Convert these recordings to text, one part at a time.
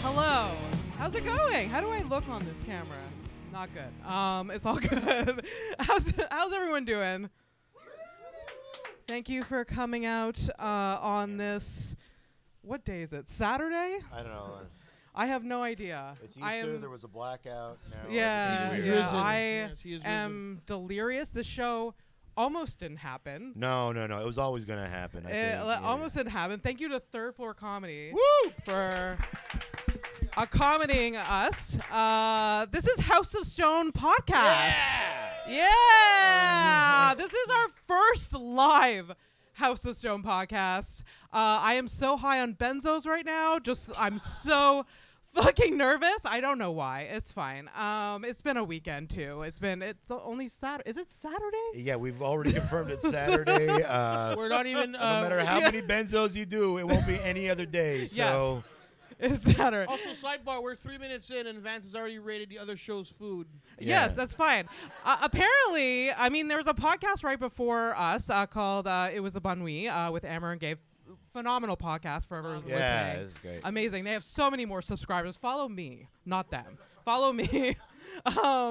Hello. How's it going? How do I look on this camera? Not good. It's all good. How's everyone doing? Thank you for coming out on this. What day is it? Saturday? I don't know. I have no idea. It's Easter. There was a blackout. Now Yeah. I am delirious. The show almost didn't happen. No. It was always going to happen. Almost didn't happen. Thank you to Third Floor Comedy Woo! for accommodating us. This is House of Stone podcast. Yeah. This is our first live House of Stone podcast. I am so high on benzos right now. I'm so fucking nervous. I don't know why. It's fine. It's been a weekend too. It's only Saturday. Is it Saturday? Yeah, we've already confirmed it's Saturday. We're not even. No matter how many benzos you do, it won't be any other day. So. Yes. It's Saturday. Also, sidebar, we're 3 minutes in and Vance has already rated the other show's food. Yeah. Yes, that's fine. Apparently, I mean, there was a podcast right before us called It Was a Bonui with Amber and Gabe. Phenomenal podcast for everyone listening. Yeah, it's great. Amazing. They have so many more subscribers. Follow me, not them. Follow me. They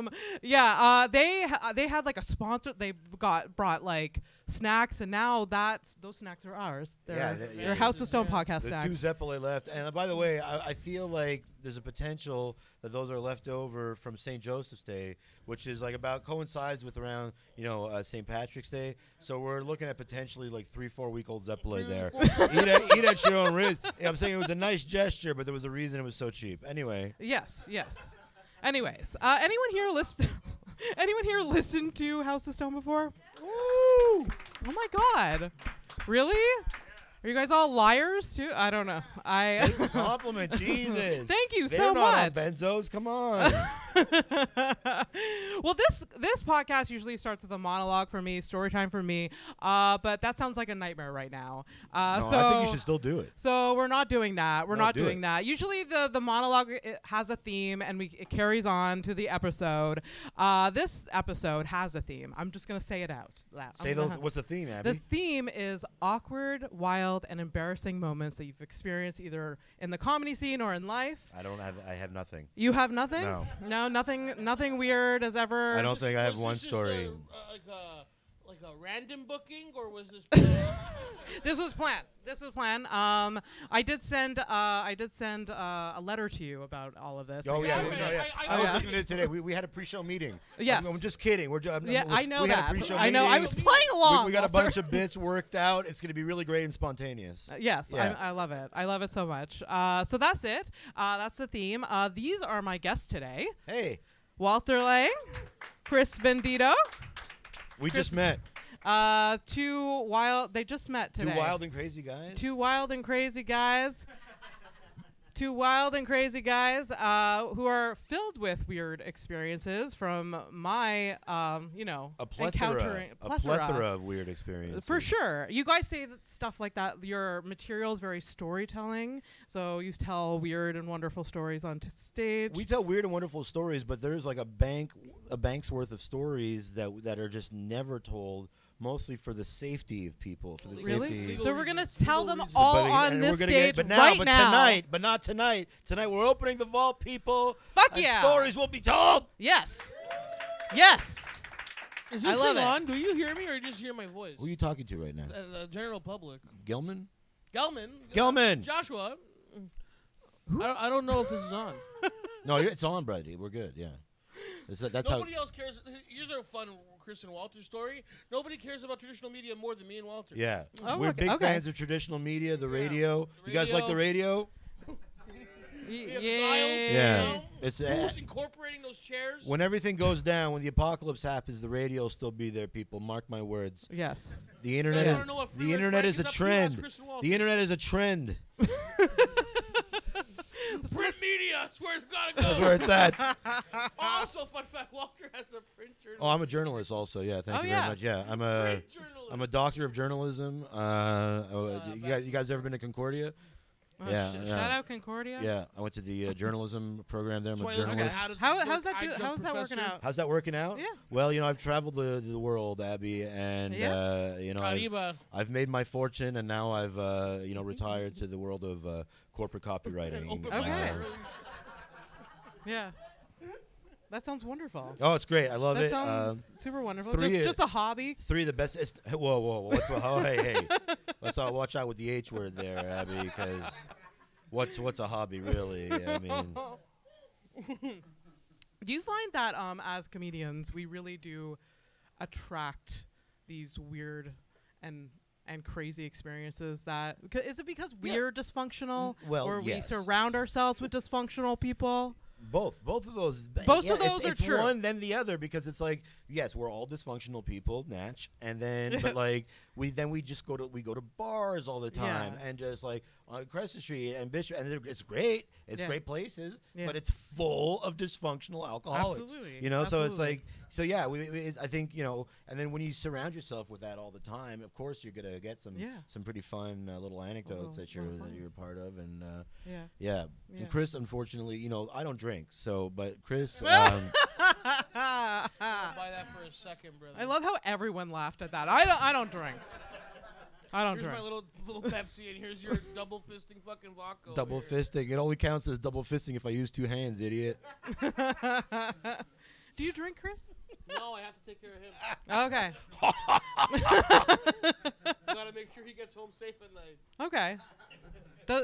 had like a sponsor. They brought like snacks, and now those snacks are ours. They're House of Stone podcast snacks. The 2 Zeppole left. And by the way, I feel like there's a potential that those are left over from St. Joseph's Day, which is like coincides with around St. Patrick's Day. So we're looking at potentially like 3-4 week old Zeppole there. eat at your own risk. Yeah, I'm saying it was a nice gesture, but there was a reason it was so cheap. Anyway. Yes. Anyways, anyone here listened to House of Stone before? Woo! Oh my God! Really? Are you guys all liars too? I don't know. Take the compliment, Jesus. Thank you They're so not much. on benzos. Come on. Well, this podcast usually starts with a monologue for me, story time for me. But that sounds like a nightmare right now. No, I think you should still do it. So we're not doing that. We're not doing that. Usually the monologue has a theme and it carries on to the episode. This episode has a theme. I'm just gonna say it out. What's the theme, Abby? The theme is awkward, wild, and embarrassing moments that you've experienced either in the comedy scene or in life. I have nothing. You have nothing? No, nothing weird has ever. I don't think I have one story. Like a random booking, or was this planned? This was planned. I did send a letter to you about all of this. Oh yeah, I was looking at it today. We had a pre-show meeting. Yes. I'm just kidding. I know we that. Had a pre-show I know. meeting. I was playing along. We got a bunch of bits worked out. It's going to be really great and spontaneous. Yes, yeah. I love it. I love it so much. So that's it. That's the theme. These are my guests today. Hey. Walter Lyng, Chris Venditto. We just met. They just met today. Two wild and crazy guys. Two wild and crazy guys who are filled with weird experiences from my, a plethora of weird experiences. For sure. You guys say that stuff like that. Your material is very storytelling, so you tell weird and wonderful stories on stage. We tell weird and wonderful stories, but there's like a bank's worth of stories that are just never told. Mostly for the safety of people. For the safety. So we're gonna tell them all on this stage but now. Tonight, but not tonight. Tonight we're opening the vault, people. Fuck and yeah! Stories will be told. Yes. Is this thing on? Do you hear me or just hear my voice? Who are you talking to right now? The general public. Gelman. Joshua. I don't know if this is on. No, it's on, buddy. We're good. Yeah. Nobody else cares. Here's a fun Chris and Walter story. Nobody cares about traditional media more than me and Walter. Yeah. Oh, we're big fans of traditional media, the radio. You guys like the radio? Yeah. Who's incorporating those chairs? When everything goes down, when the apocalypse happens, the radio will still be there, people. Mark my words. Yes. The internet is a trend. The internet is a trend. Print media, that's where it's gotta go. That's where it's at. Also, fun fact: Walter has a print journalist. Oh, I'm a journalist also. Yeah, thank you very much. Yeah, I'm a doctor of journalism. You guys ever been to Concordia? Yeah, Shout out Concordia. Yeah, I went to the journalism program there. I'm a That's why I was journalist. like, How's that working out? How's that working out? Yeah. Well, I've traveled the world, Abby, and I've made my fortune, and now I've retired to the world of corporate copywriting. Okay. Yeah. That sounds wonderful. Oh, it's great. I love that it. Sounds super wonderful. Just a hobby. 3 of the best. Whoa. Hey. Let's watch out with the H word there, Abby, because what's a hobby really? I mean, do you find that as comedians we really do attract these weird and crazy experiences? That is it because we're dysfunctional, or we surround ourselves with dysfunctional people? Both of those. Both of those are true. It's one then the other, because it's like, yes, we're all dysfunctional people, natch, and then but like we just go to bars all the time, and just like on Crescent Street and Bishop, and it's great. It's great places, but it's full of dysfunctional alcoholics. Absolutely. So it's like, I think, and then when you surround yourself with that all the time, of course you're gonna get some pretty fun little anecdotes that you're part of, and And Chris, unfortunately, I don't drink, but Chris. I'll buy that for a second, brother. I love how everyone laughed at that. I don't drink. Here's my little Pepsi, and here's your double fisting fucking vodka. Double fisting. It only counts as double fisting if I use 2 hands, idiot. Do you drink, Chris? No, I have to take care of him. Okay. Gotta make sure he gets home safe at night. Okay.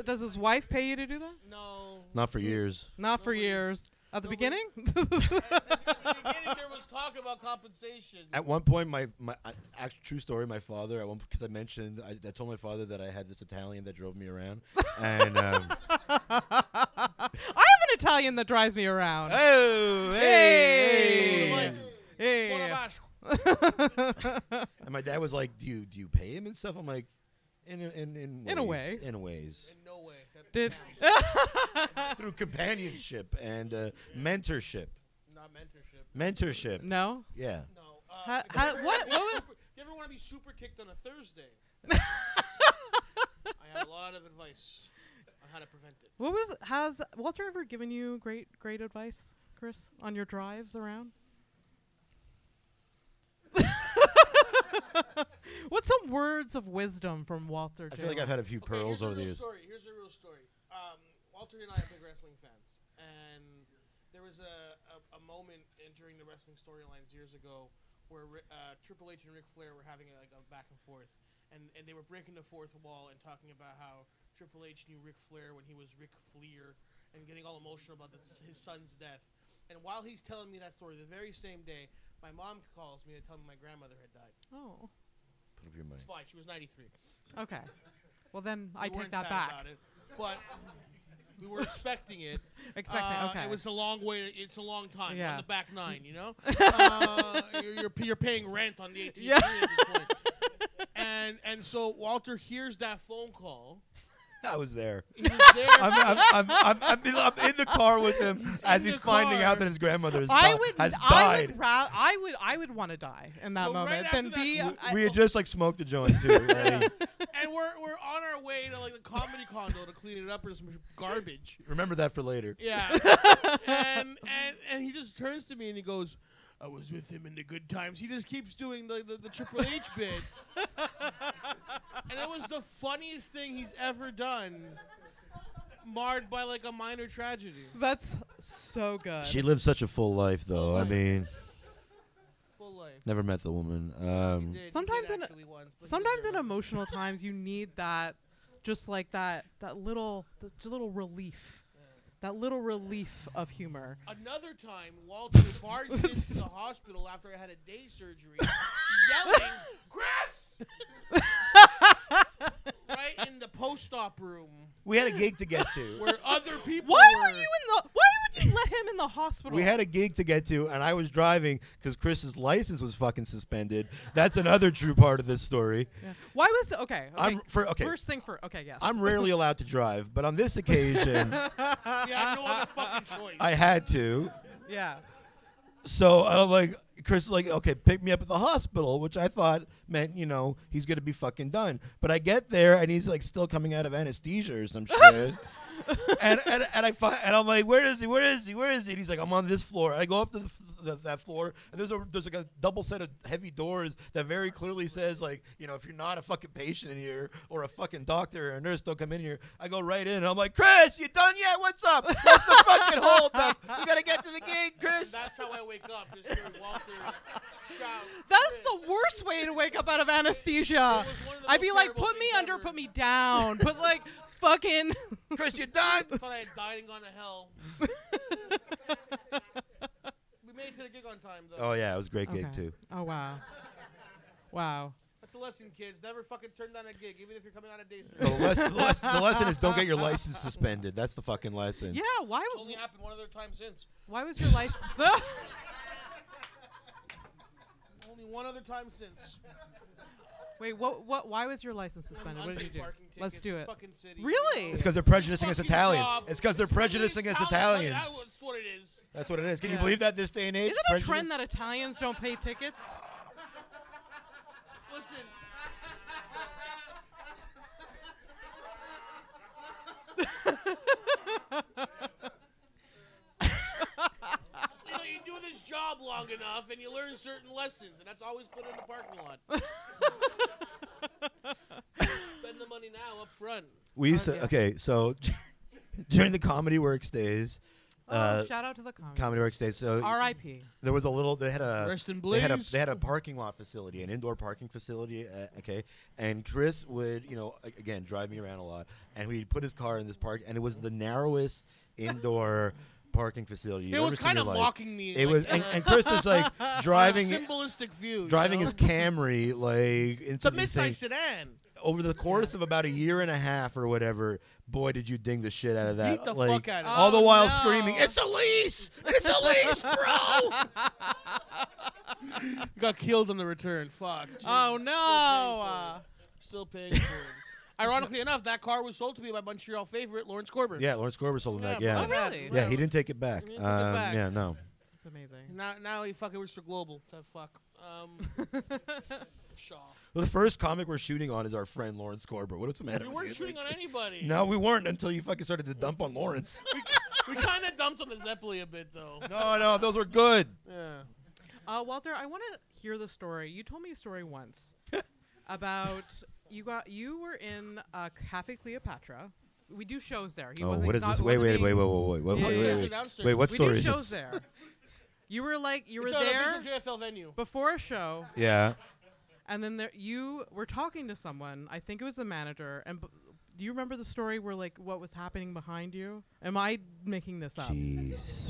Does his wife pay you to do that? No. Not for years. Not for years. At the beginning? At the beginning, there was talk about compensation. At one point, my actual true story, my father, because I told my father that I had this Italian that drove me around. And I have an Italian that drives me around. Oh, hey. Hey. And my dad was like, do you pay him and stuff? I'm like, in a way. In ways. In no way. Through companionship and mentorship. Not mentorship. Mentorship. No? Yeah. No. What was you ever want to be super kicked on a Thursday? I have a lot of advice on how to prevent it. Has Walter ever given you great advice, Chris, on your drives around? What's some words of wisdom from Walter? I feel like I've had a few pearls over the years. Here's a real story. Walter and I are big wrestling fans, and there was a moment during the wrestling storylines years ago where Triple H and Ric Flair were having a back and forth, and they were breaking the fourth wall and talking about how Triple H knew Ric Flair when he was Ric Fleer, and getting all emotional about his son's death. And while he's telling me that story, the very same day, my mom calls me to tell me my grandmother had died. Oh. Put up your mic. It's fine. She was 93. Okay. Well, then I take weren't that sad back. about it, but we were expecting it. Okay. It was a long way. It's a long time. Yeah. On the back 9, you're paying rent on the 18th Yeah. at this point. And so Walter hears that phone call. I was there. He was there. I'm in the car with him as he's finding out that his grandmother has died. I would want to die in that So moment right than after be. that, We had just smoked a joint too. Like, and we're on our way to the comedy condo to clean it up or some garbage. remember that for later. Yeah. and he just turns to me and he goes, I was with him in the good times. He just keeps doing the Triple H bit. And it was the funniest thing he's ever done, marred by a minor tragedy. That's so good. She lived such a full life, though. I mean, Full life. never met the woman. He did Sometimes once, in emotional times you need that, just like that little relief. That little relief of humor. Another time, Walter barged into the hospital after I had a day surgery, yelling, Chris! Right in the post-op room. We had a gig to get to. Where other people Why were. would you let him in the hospital? We had a gig to get to, and I was driving because Chris's license was fucking suspended. That's another true part of this story. Yeah. Why was okay? First thing for yes. I'm rarely allowed to drive, but on this occasion, Yeah, no other fucking choice. I had to. Yeah. So I'm like, Chris is like, okay, pick me up at the hospital, which I thought meant, he's going to be fucking done. But I get there, and he's like still coming out of anesthesia or some shit. and I'm like, where is he? And he's like, I'm on this floor. I go up to that floor, and there's like a double set of heavy doors that very clearly says, like, if you're not a fucking patient in here or a fucking doctor or a nurse, don't come in here. I go right in, and I'm like, Chris, you done yet? What's up? What's the fucking hold up? We gotta get to the gig, Chris. That's how I wake up. Just hearing Walter shout. That's the worst way to wake up out of anesthesia. I'd be like, put me under, put me down, put like fucking. Chris, you done? I thought I had died and gone to hell. We made it to the gig on time, though. Oh yeah, it was a great gig too. Oh wow, wow. That's a lesson, kids. Never fucking turn down a gig, even if you're coming on a day No, the lesson is don't get your license suspended. That's the fucking lesson. Yeah, why? It's only happened one other time since. Why was your license? Only one other time since. Wait, what? Why was your license suspended? What did you do? Let's do it. Fucking city, Really? It's because they're prejudicing against fucking Italians. job. It's because they're prejudicing against Italians. That's what it is. That's what it is. Can you Yeah. believe that this day and age? Is it a prejudice? trend that Italians don't pay tickets? Listen. You do this job long enough, and you learn certain lessons, and that's always put in the parking lot. Spend the money now up front. We used to. Yeah. Okay, so during the Comedy Works days, Shout out to the Comedy Works days. So R.I.P. there was a little. They had a. Rest in They had blaze. a parking lot facility, an indoor parking facility. Okay, and Chris would, again, drive me around a lot, and we'd put his car in this park, and it was the narrowest indoor parking facility. It was kind of mocking me. It like, was, and Chris was like driving, a symbolistic view. driving you know? his Camry like It's into a these things. midsize sedan. Over the course of about a year and a half or whatever, boy, did you ding the shit out of that! Beat the like, fuck out of it. all the Oh, while no. screaming, "It's a lease! It's a lease, bro!" Got killed on the return. Fuck. Oh Jesus. no! Still paying for it. Ironically enough, that car was sold to me by Montreal favorite Lawrence Corbett. Yeah, Lawrence Corbett sold him that. Yeah, Oh, really? yeah, he didn't take it back. He didn't take it back. Yeah, no. It's amazing. Now he fucking works for Global. That fuck. Shaw. Well, the first comic we're shooting on is our friend Lawrence Corbett. What's the matter? We with weren't you? shooting on anybody. No, we weren't until you fucking started to dump on Lawrence. We kind of dumped on the Zeppeli a bit, though. No, those were good. Yeah. Walter, I want to hear the story. You told me a story once about you were in Cafe Cleopatra. We do shows there. He Oh, wasn't- what is not- this? Wait, wasn't wait, being- wait. Yeah, Wait, yeah, wait, yeah. wait. Downstairs. Wait, what We story do is shows this? there. You were It's there an official JFL venue. before a show, Yeah. and then you were talking to someone. I think it was the manager. And do you remember the story where what was happening behind you? Am I making this up? Jeez.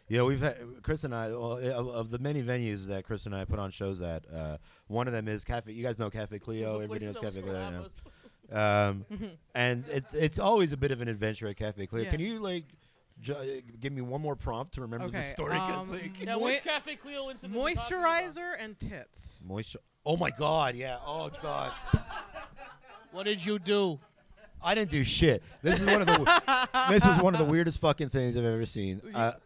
Yeah, we've had Chris and I. Well, of the many venues that Chris and I put on shows at, one of them is Cafe. You guys know Cafe Cleo. Everybody knows Cafe Cleo. And it's always a bit of an adventure at Cafe Cleo. Yeah. Can you give me one more prompt to remember the Okay, story? 'Cause, Yeah, which Cafe Cleo incident? are we talking about? Moisturizer and tits. moisture. Oh my God! Yeah. Oh God. What did you do? I didn't do shit. This is one of the. This was one of the weirdest fucking things I've ever seen.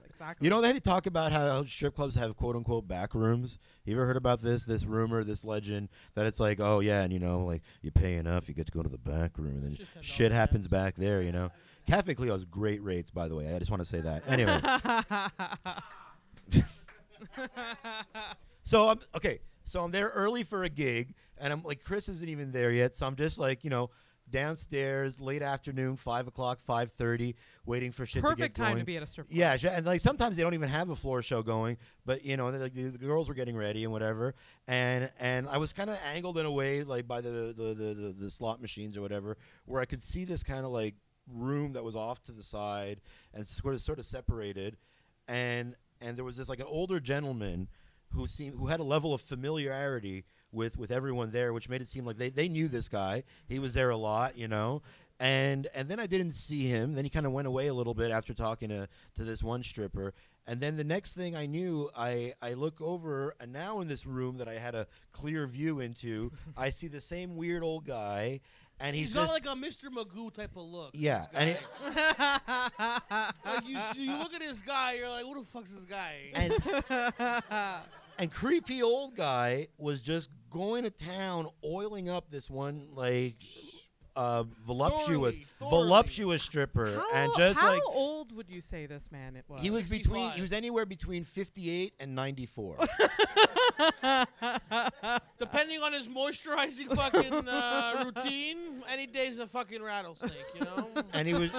Exactly. You know, they talk about how strip clubs have quote unquote back rooms. You ever heard about this rumor, this legend that it's like, oh yeah, and you pay enough, you get to go to the back room, and then It's just shit $10, happens back there. Cafe Cleo has great rates, by the way. I just want to say that. Anyway. So I'm there early for a gig, and I'm like, Chris isn't even there yet, so I'm just downstairs, late afternoon, 5 o'clock, 5:30, waiting for shit to get Perfect going. time to be at a strip club. Yeah, and sometimes they don't even have a floor show going, but the girls were getting ready and whatever, and I was kind of angled in a way by the slot machines or whatever, where I could see this kind of room that was off to the side and sort of separated, and there was this an older gentleman who had a level of familiarity with everyone there, which made it seem like they knew this guy. He was there a lot, and then I didn't see him. Then he kind of went away a little bit after talking to this one stripper. And then the next thing I knew, I look over, and now in this room that I had a clear view into, I see the same weird old guy, and He's got like a Mr. Magoo type of look. Yeah, and like you look at this guy, you're like, who the fuck's this guy? And creepy old guy was just going to town, oiling up this one like voluptuous stripper, and just how like old would you say this man it was? he was 65. he was anywhere between 58 and 94. Depending on his moisturizing fucking routine, any day's a fucking rattlesnake, you know. And he was.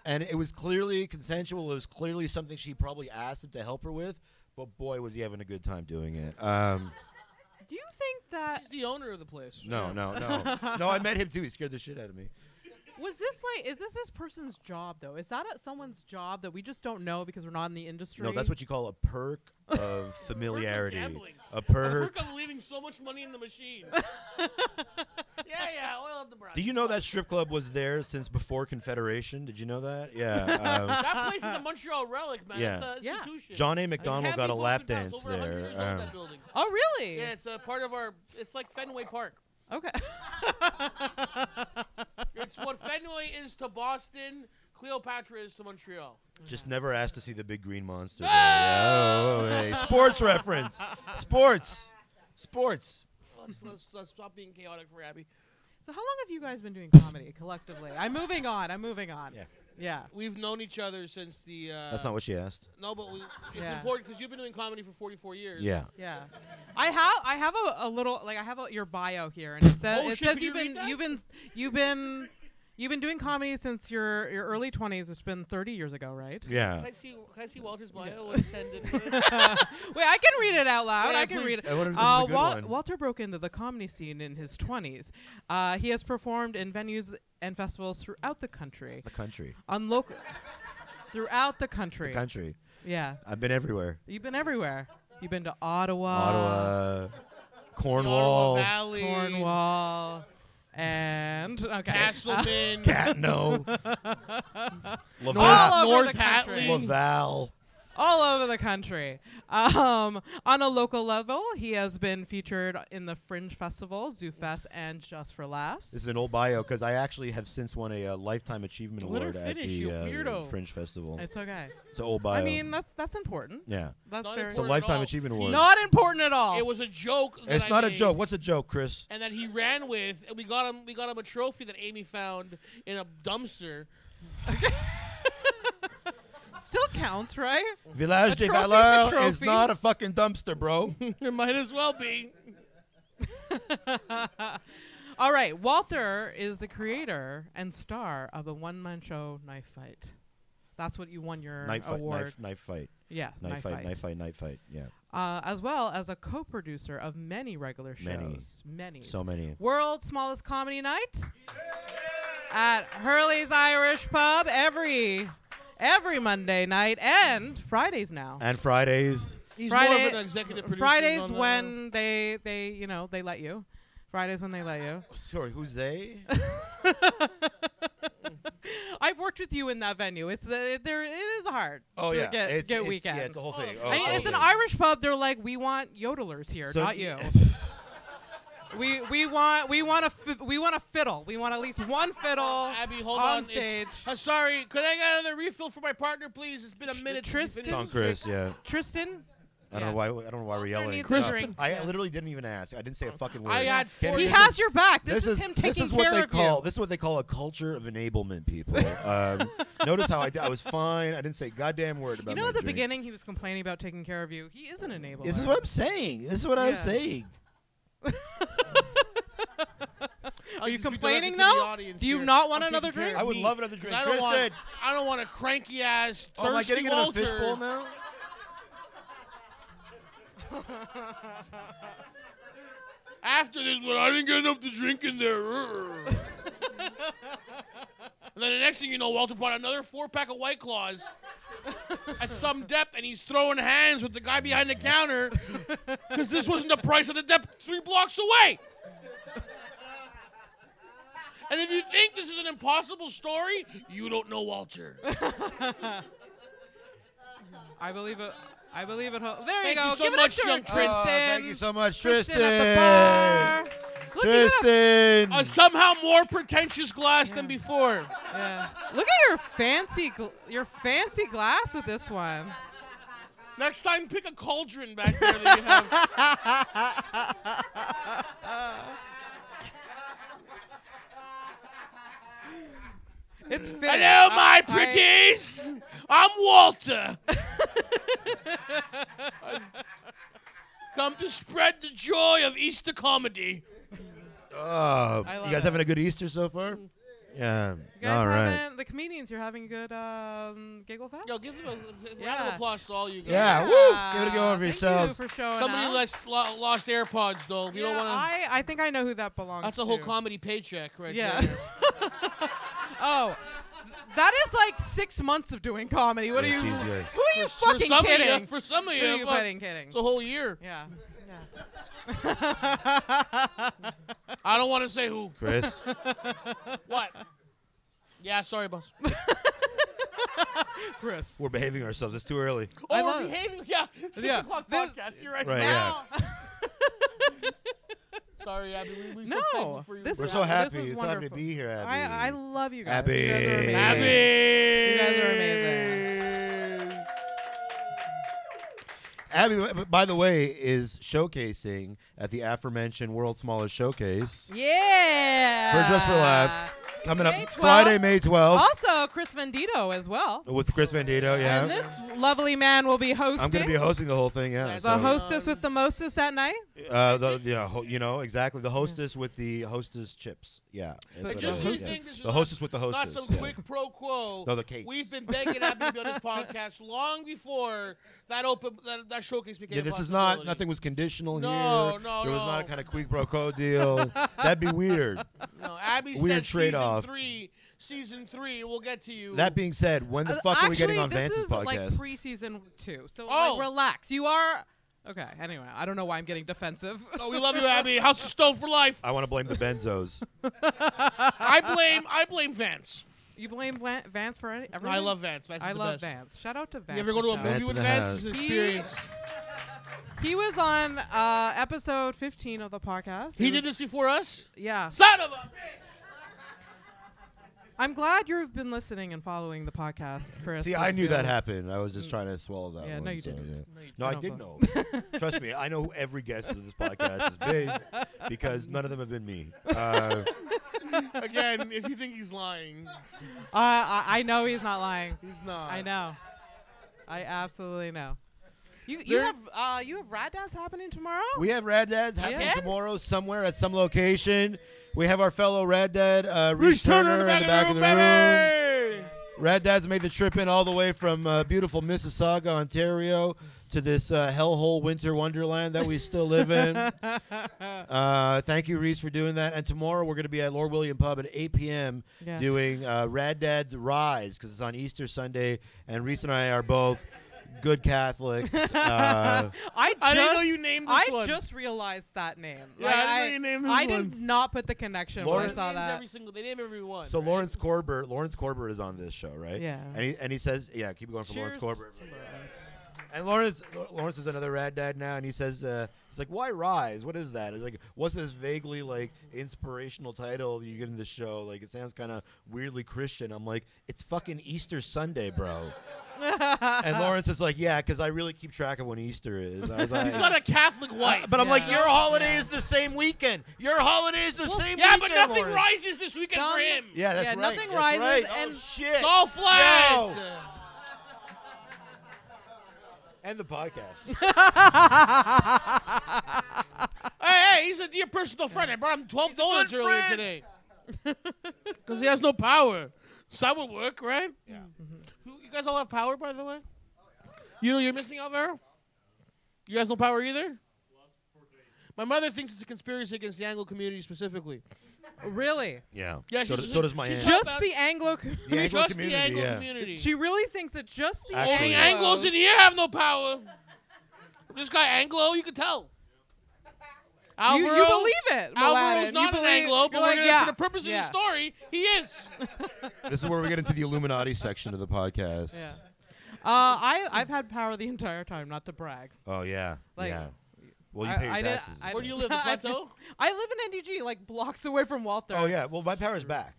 And it was clearly consensual. It was clearly something she probably asked him to help her with. But boy, was he having a good time doing it. Do you think that He's the owner of the place. No. No, I met him too. He scared the shit out of me. is this person's job though? Is that someone's job that we just don't know because we're not in the industry? No, that's what you call a perk of familiarity. Gambling. A A perk. perk of leaving so much money in the machine. yeah, oil up the brush. Do you know that strip club was there since before Confederation? Did you know that? Yeah. That place is a Montreal relic, man. Yeah. It's an Yeah. institution. John A. McDonald got a lap It's dance over 100 there. years old, that building. Oh really? Yeah, it's a part of our. It's like Fenway Park. Okay. It's what Fenway is to Boston, Cleopatra is to Montreal. Just never asked to see the big green monster. There. Yeah. Oh, hey. Sports reference. Sports. Let's stop being chaotic for Abby. So how long have you guys been doing comedy collectively? I'm moving on. Yeah. Yeah. We've known each other since the. That's not what she asked. No, but it's Yeah. important because you've been doing comedy for 44 years. Yeah. Yeah. I have a little like I have your bio here and it says Oh, it shit, says can you read that? you've been doing comedy since your early 20s, which has been 30 years ago, right? Yeah. Can I see Walter's bio? What he sent it? Wait, I can read it out loud. Yeah, I can please. read it. I wonder if this is a good one. Walter broke into the comedy scene in his 20s. He has performed in venues and festivals throughout the country. Throughout the country. The country. Yeah. I've been everywhere. You've been everywhere. You've been to Ottawa. Ottawa, The Cornwall, Ottawa Valley. Cornwall. And okay. Castleman. Gatineau, All Laval, over North the country. Hatley. Laval. All over the country. On a local level, he has been featured in the Fringe Festival, Zoofest, and Just for Laughs. This is an old bio because I actually have since won a Lifetime Achievement Let her Award at finish, the you weirdo. Fringe Festival. It's okay. It's an old bio. I mean, that's important. yeah. That's Not very It's a important. Lifetime all. Achievement Award. not important at all. It was a joke. that It's I not a made, joke. What's a joke, Chris? And that he ran with, and we got him a trophy that Amy found in a dumpster. Still counts, right? Village A de trophy's a Valeur is trophy. not a fucking dumpster, bro. It might as well be. All right. Walter is the creator and star of the one-man show Knife Fight. That's what you won your Knife award. fight. Yeah, Knife fight. Yeah. As well as a co-producer of many regular shows. Many. So many. World's smallest comedy night at Hurley's Irish Pub every Monday night and Fridays now. And Fridays. He's Friday- more of an executive producer. Fridays on, when they let you. Fridays when they let you. Sorry, who's they? I've worked with you in that venue. It is hard. Oh, to yeah. get weekend. Yeah, it's a whole thing. I mean, it's an Irish pub. They're like, we want yodelers here, So not you. we want a fiddle. We want at least one fiddle Abby, hold on on. stage. Sorry, could I get another refill for my partner, please? It's been a minute. since you Tristan? It's on finished. Chris, yeah. Tristan. I don't know why we're yelling. needs a No, drink. I literally didn't even ask. I didn't say a fucking word. I had Can't four- He this has is- your back. This is him taking this is what care they of call you. this is what they call a culture of enablement, people. Notice how I was fine. I didn't say a goddamn word about You know, my at the drink. beginning, he was complaining about taking care of you. He is an enabler. This is what I'm saying. This is what I'm Yeah. saying. Are you Just be complaining directed to the though? audience Do you here. not want I'm another taking care drink? of I would me. love another drink. 'Cause Tristan. I don't want a cranky ass thirsty Oh, am I getting another Walter. fishbowl now? After this one, I didn't get enough to drink in there. And then the next thing you know, Walter bought another 4-pack of White Claws at some depth, and he's throwing hands with the guy behind the counter because this wasn't the price of the depth 3 blocks away. And if you think this is an impossible story, you don't know Walter. I believe it. There you Thank go. you so Give much, it up young to Tristan. Thank you so much, Tristan Tristan. at the bar. Look Tristan. A somehow more pretentious glass than before. Yeah. Look at your fancy glass with this one. Next time, pick a cauldron back there that you have. It's fitting. Hello, my pretties. I'm Walter. I've come to spread the joy of Easter comedy. You guys having a good Easter so far? Yeah. You guys All right. the comedians, you're having a good Giggle Fest? Yo, give them a round of applause to all you guys. Yeah. Woo! Give it a go for Thank yourselves. you for showing Somebody up. lost AirPods, though. We don't want to. I think I know who that belongs to. That's a whole comedy paycheck right Yeah. there. Oh, that is like 6 months of doing comedy. What are you? Jesus. Who are you For fucking some kidding? of you, for some of Who are you, you fuck, kidding? it's a whole year. Yeah. I don't want to say who. Chris. What? Yeah, sorry, boss. Chris. We're behaving ourselves. It's too early. I Oh, love we're it. behaving. Yeah, 6 Yeah. o'clock This- podcast. You're right. Right, Now. Sorry, Abby. We're so No, thankful for you. this We're is so happy. This is It's so happy to wonderful. be here, Abby. I love you guys. Abby. You guys are amazing. Abby. You guys are amazing. Abby, by the way, is showcasing at the aforementioned World's Smallest Showcase Yeah. for Just for Laughs. Coming up May 12th. Friday, May 12th. Also, Chris Venditto as well. With Chris Venditto, yeah. And this lovely man will be hosting. I'm going to be hosting the whole thing, yeah. That's the hostess with the mostest that night. You know, exactly. The hostess with the hostess chips. Yeah. that's But what just it so is, you yes. think this is The hostess with the not hostess. some yeah. quick pro quo. No, the cakes. We've been begging Abby to be on this podcast long before that that showcase became Yeah, a this is possibility. not, nothing was conditional No, here. no, There was no. not a kind of quid pro quo deal. That'd be weird. No, Abby Weird said trade-off. Season 3, we'll get to you. That being said, when the fuck are we getting on this Vance's is podcast? like pre-season 2, so Oh. like, relax. You are okay. Anyway, I don't know why I'm getting defensive. Oh, we love you, Abby. House of Stone for life. I want to blame the benzos. I blame Vance. You blame Vance for everything? I love Vance. Vance is I the love best. Vance. Shout out to Vance. You ever go to a Shout. movie Vance with in the Vance? house. It's an He- experience. He was on episode 15 of the podcast. He It did was- this before us? Yeah. Son of a bitch! I'm glad you've been listening and following the podcast, Chris. See, I knew that happened. I was just trying to swallow that Yeah, one. no, you so, didn't. yeah. No, No, you I didn't. did know. Trust me, I know who every guest of this podcast has been because none of them have been me. Again, if you think he's lying, I know he's not lying. he's not. I know. I absolutely know. You There- have Rad Dads happening tomorrow? We have Rad Dads happening Yeah? tomorrow somewhere at some location. We have our fellow Rad Dad, Reese Reese Turner, in the back of the room. baby! Rad Dads made the trip in all the way from beautiful Mississauga, Ontario, to this hellhole winter wonderland that we still live in. Thank you, Reese, for doing that. And tomorrow we're going to be at Lord William Pub at 8 p.m. Yeah. doing Rad Dads Rise because it's on Easter Sunday, and Reese and I are both good Catholics. I didn't know you named this one. I just realized that name. Yeah, Like, I didn't know you named this I one. did not put the connection when I Lauren- saw that. They name every one. So Lawrence Corbett is on this show, right? Yeah. And he says, yeah, keep going for Cheers Lawrence Corbett. to Lawrence. And Lawrence is another Rad Dad now, and he says, he's like, why Rise? What is that? It's like, what's this vaguely like inspirational title you get in the show? Like, it sounds kind of weirdly Christian. I'm like, it's fucking Easter Sunday, bro. And Lawrence is like, yeah, because I really keep track of when Easter is. I was like, He's got a Catholic wife. but I'm like, Yeah. your holiday is the same weekend. Your holiday is the same yeah, weekend. but nothing Lawrence. rises this weekend for him. Yeah, that's Yeah, right. nothing that's rises, right. and- Oh, shit. It's all flat. Yo. And the podcast. Hey, he's a dear personal friend. I brought him 12 donuts good earlier friend. today. Because he has no power. So that would work, right? Yeah. You guys all have power, by the way? You know you're missing out, Vero? You guys no power either? My mother thinks it's a conspiracy against the Anglo community specifically. Really? Yeah. Yeah, so, she's- so does my she's aunt. Just Just back- the Anglo The Anglo Just community, the Anglo yeah. community. She really thinks that just the Actually, Only Anglos. Anglos in here have no power. This guy Anglo, you can tell. You Alvaro, believe it, Alvaro's Mladen. not You an believe, Anglo, you're but like, we're yeah, for the purpose of yeah. the story, he is. This is where we get into the Illuminati section of the podcast. Yeah. I've had power the entire time, not to brag. Oh, yeah. Like, yeah. Well, you pay your taxes. Where do you live, the Plateau? I live in NDG, like blocks away from Walter. Oh yeah. Well, my power's back.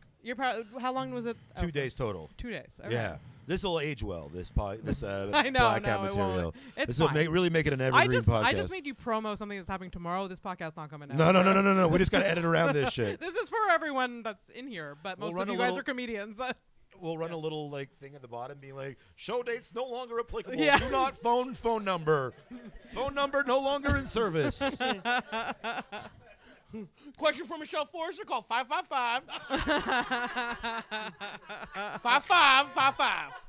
How long was it? 2 days total. 2 days. Okay. Yeah. This will age well. This I know, blackout no, it material. won't. It's this will fine. really make it an evergreen podcast. I just made you promo something that's happening tomorrow. This podcast's not coming out. No. We just got to edit around this shit. This is for everyone that's in here, but most of you guys are comedians. We'll run a little thing at the bottom, being like, "Show dates no longer applicable. Yeah. Do not phone number. Phone number no longer in service." Question from Michelle Forrester. Call 555. 5555.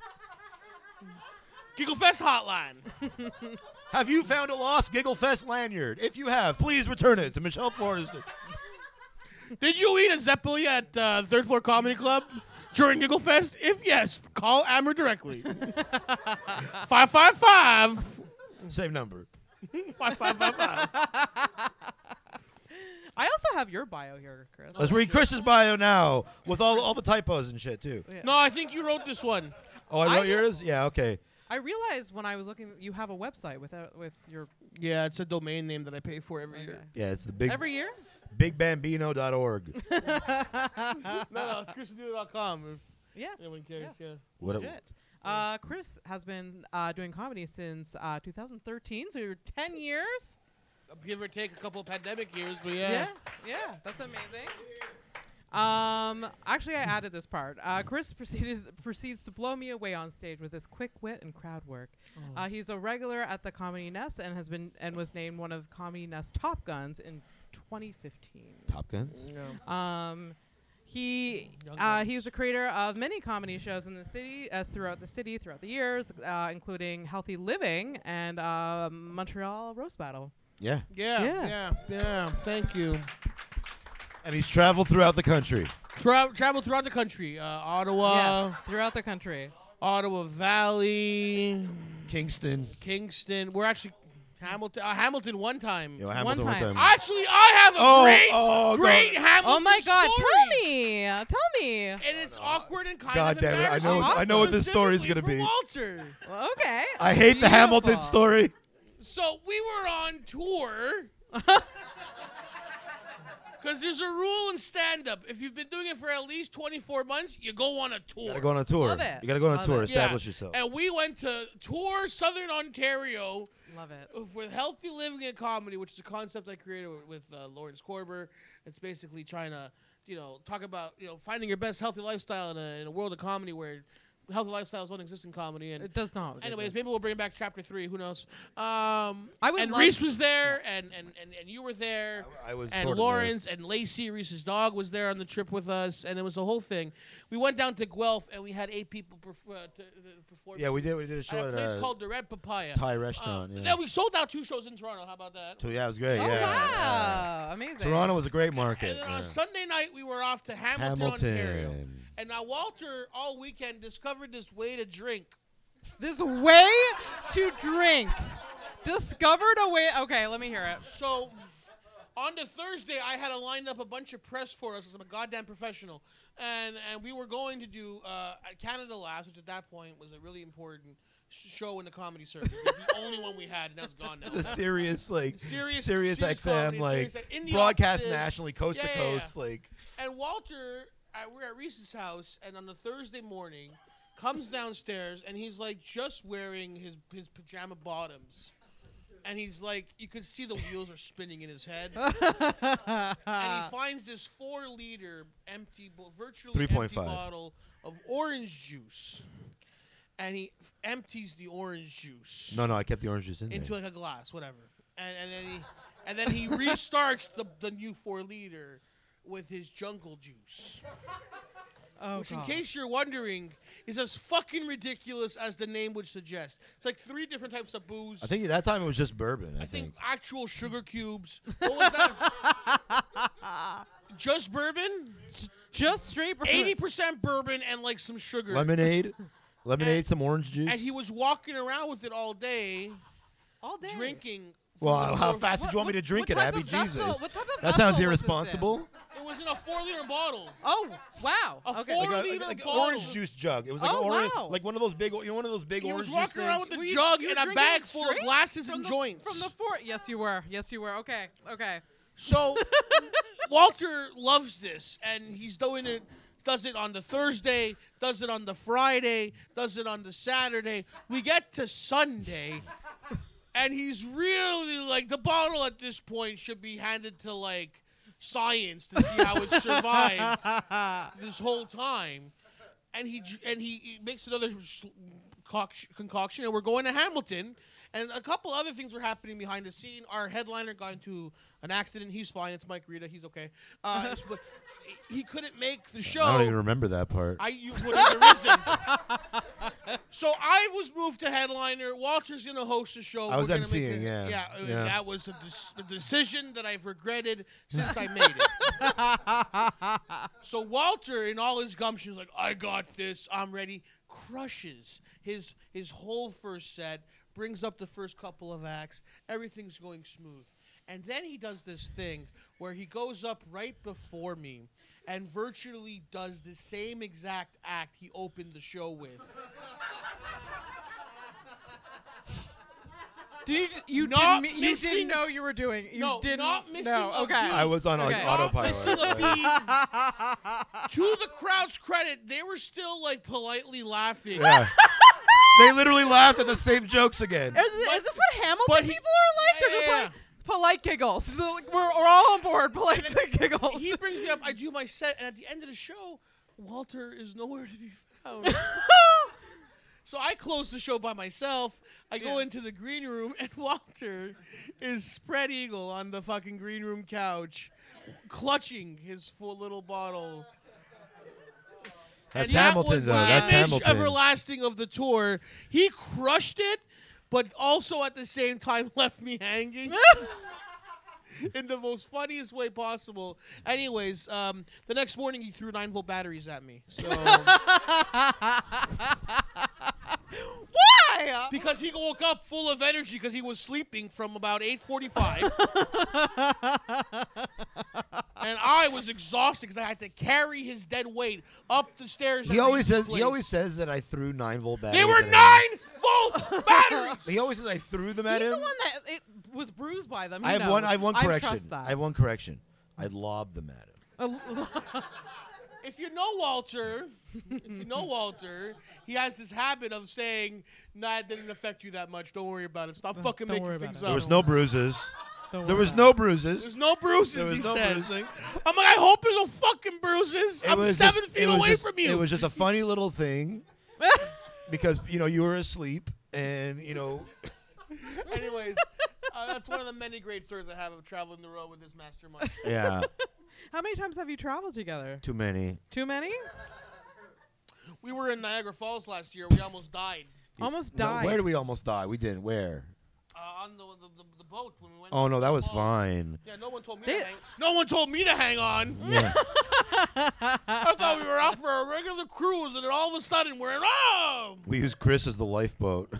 Giggle Fest hotline. Have you found a lost Giggle Fest lanyard? If you have, please return it to Michelle Forrester. Did you eat a Zeppeli at Third Floor Comedy Club during Giggle Fest? If yes, call Amber directly. 555. Same number. 5555. I also have your bio here, Chris. Let's read Chris's bio now with all the typos and shit too. Yeah. No, I think you wrote this one. Oh, I wrote yours? Yeah, okay. I realized when I was looking, you have a website with your. Yeah, it's a domain name that I pay for every year. Yeah, it's the big Every year? bigbambino.org. No, it's chrisandino.com. Yes. Anyone cares? Yes. Yeah. Legit. Chris has been doing comedy since 2013, so you're 10 years. Give or take a couple of pandemic years, but Yeah, that's amazing. Actually, I added this part. Chris proceeds to blow me away on stage with his quick wit and crowd work. He's a regular at the Comedy Nest and was named one of Comedy Nest Top Guns in 2015. Top Guns? Yeah. He's the creator of many comedy shows in the city, throughout the years, including Healthy Living and Montreal Roast Battle. Yeah. Yeah. Thank you. And he's traveled throughout the country. Traveled throughout the country. Ottawa. Yes, throughout the country. Ottawa Valley. Kingston. We're actually Hamilton one time. Yo, Hamilton One time. Actually, I have a great Hamilton Oh my God! story. Tell me. And it's awkward and kind God of damn it, I embarrassing. know- I know what this story's Specifically gonna for be. Walter. Well, okay. I hate the Hamilton story. So we were on tour. Because there's a rule in stand-up. If you've been doing it for at least 24 months, you go on a tour. You gotta go on a tour. Love it. You gotta go on a Love tour. it. Establish yourself. And we went to tour Southern Ontario Love it. with Healthy Living and Comedy, which is a concept I created with Lawrence Korber. It's basically trying to, talk about, finding your best healthy lifestyle in a world of comedy where healthy lifestyles don't exist in comedy. And It does not. anyways, maybe we'll bring back chapter 3. Who knows? would love Reese was there, and you were there. I was And sort of Lawrence and Lacey, Reese's dog, was there on the trip with us, and it was a whole thing. We went down to Guelph, and we had 8 people perform. there. Yeah, we did a show at a at place a called the Red Papaya Thai restaurant. Yeah, we sold out 2 shows in Toronto. How about that? So yeah, it was great. Oh yeah. wow! Amazing. Toronto was a great market. And then yeah. on Sunday night, we were off to Hamilton, Ontario. And now Walter, all weekend, discovered this way to drink. This way to drink. Discovered a way. Okay, let me hear it. So on the Thursday, I had lined up a bunch of press for us, because I'm a goddamn professional. And we were going to do Canada Laughs, which at that point was a really important show in the comedy circuit. It was the only one we had, and that's gone now. It's a serious Serious XM, comedy, in the broadcast offices. nationally, coast to coast, And Walter, we're at Reese's house, and on the Thursday morning, comes downstairs, and he's just wearing his pajama bottoms. And he's you could see the wheels are spinning in his head. And he finds this 4-liter virtually 3.5 empty bottle of orange juice. And he empties the orange juice. No, I kept the orange juice into a glass, whatever. And then he restarts the new 4-liter with his jungle juice. Which, in case you're wondering, is as fucking ridiculous as the name would suggest. It's 3 different types of booze. I think that time it was just bourbon. I think actual sugar cubes. What was that? Just bourbon? Just straight bourbon. 80% bourbon and some sugar. Lemonade, some orange juice. And he was walking around with it all day. All day. Drinking. Well, how fast did you want me to drink it, Abby? Jesus. What type of That sounds vessel was this in? irresponsible. It was an a 4-liter bottle. Oh, wow. A Okay. 4-liter like an bottle. orange juice jug. It was like Oh, an orange, wow. like one of those big, one of those big He orange was juice walking around things. with Were a you- jug you and were a drinking bag it full of straight? glasses From and the, joints. From the fort. Yes, you were. Yes, you were. Okay. Okay. So Walter loves this, and he's doing it. Does it on the Thursday, does it on the Friday, does it on the Saturday. We get to Sunday, and he's really like, the bottle at this point should be handed to like science to see how it survived this whole time. And he makes another concoction, and we're going to Hamilton. And a couple other things were happening behind the scene. Our headliner got into an accident. He's fine. It's Mike Rita. He's okay. But he couldn't make the show. I don't even remember that part. There isn't. So I was moved to headliner. Walter's going to host the show. I was We're gonna emceeing, make it- yeah. Yeah. That was a decision that I've regretted since I made it. So Walter, in all his gumption, is like, I got this. I'm ready. Crushes his whole first set. Brings up the first couple of acts. Everything's going smooth. And then he does this thing where he goes up right before me and virtually does the same exact act he opened the show with. You Not didn't missing- know you were doing. You No, didn't. not missing No. a Okay. beat. I was on like Okay. autopilot. Missing a right? beat. To the crowd's credit, they were still like politely laughing. Yeah. They literally laughed at the same jokes again. Is this what Hamilton but people are like? They're just Yeah. like polite giggles. Like, we're all on board. Polite giggles. He brings me up. I do my set, and at the end of the show, Walter is nowhere to be found. So I close the show by myself. I go into the green room, and Walter is spread eagle on the fucking green room couch, clutching his full little bottle. That's And that Hamilton, was though. the That's image Hamilton. everlasting of the tour. He crushed it, but also at the same time left me hanging. In the most funniest way possible. Anyways, the next morning he threw 9-volt batteries at me. So Why? because he woke up full of energy because he was sleeping from about 8:45. And I was exhausted because I had to carry his dead weight up the stairs. He always says that I threw 9-volt batteries. They were at him. 9-volt batteries. He always says I threw them at He's him. the one that was bruised by them. I He have one. knows. I have one correction. trust that. I have one correction. I lobbed them at him. If you know Walter, he has this habit of saying, "Nah, it didn't affect you that much. Don't worry about it. Stop fucking don't making worry about things it. up." There was no bruises. Don't There worry was about no bruises. There's no bruises, There was he no said. bruising. I'm like, I hope there's no fucking bruises. It I'm was 7 just- feet it was away just- from you. It was just a funny little thing because you were asleep and Anyways, that's one of the many great stories I have of traveling the road with this mastermind. yeah, How many times have you traveled together? too many. Too many? We were in Niagara Falls last year. We almost died Almost No, died. where did we almost die? We didn't. Where? on the boat when we went. Oh to no, that was Falls. fine. Yeah, no one told me. They- No one told me to hang on. Yeah. I thought we were out for a regular cruise, and then all of a sudden we're in. Oh! We used Chris as the lifeboat.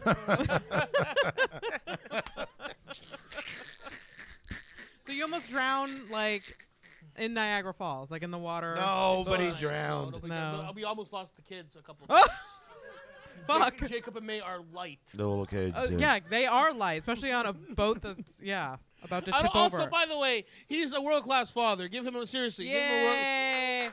So you almost drowned, like, in Niagara Falls, like in the water. Nobody Nice. drowned. nobody No. drowned. We almost lost the kids a couple of Oh, times. fuck. Jacob and May are light. The little kids. Yeah, they are light, especially on a boat that's, about to tip Also, over. by the way, he's a world-class father. Give him a seriously. Give him a Yay!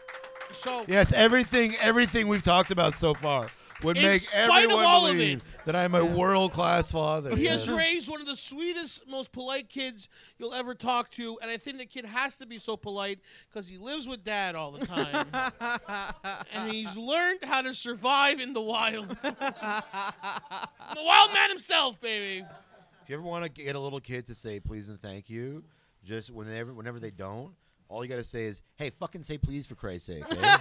so Yes, everything we've talked about so far would In make spite of everyone all of believe that I'm a world-class father. he Yes. has raised one of the sweetest, most polite kids you'll ever talk to, and I think the kid has to be so polite because he lives with dad all the time, and he's learned how to survive in the wild. The wild man himself, baby. If you ever want to get a little kid to say please and thank you, just whenever they don't, all you got to say is, hey, fucking say please for Christ's sake. Eh?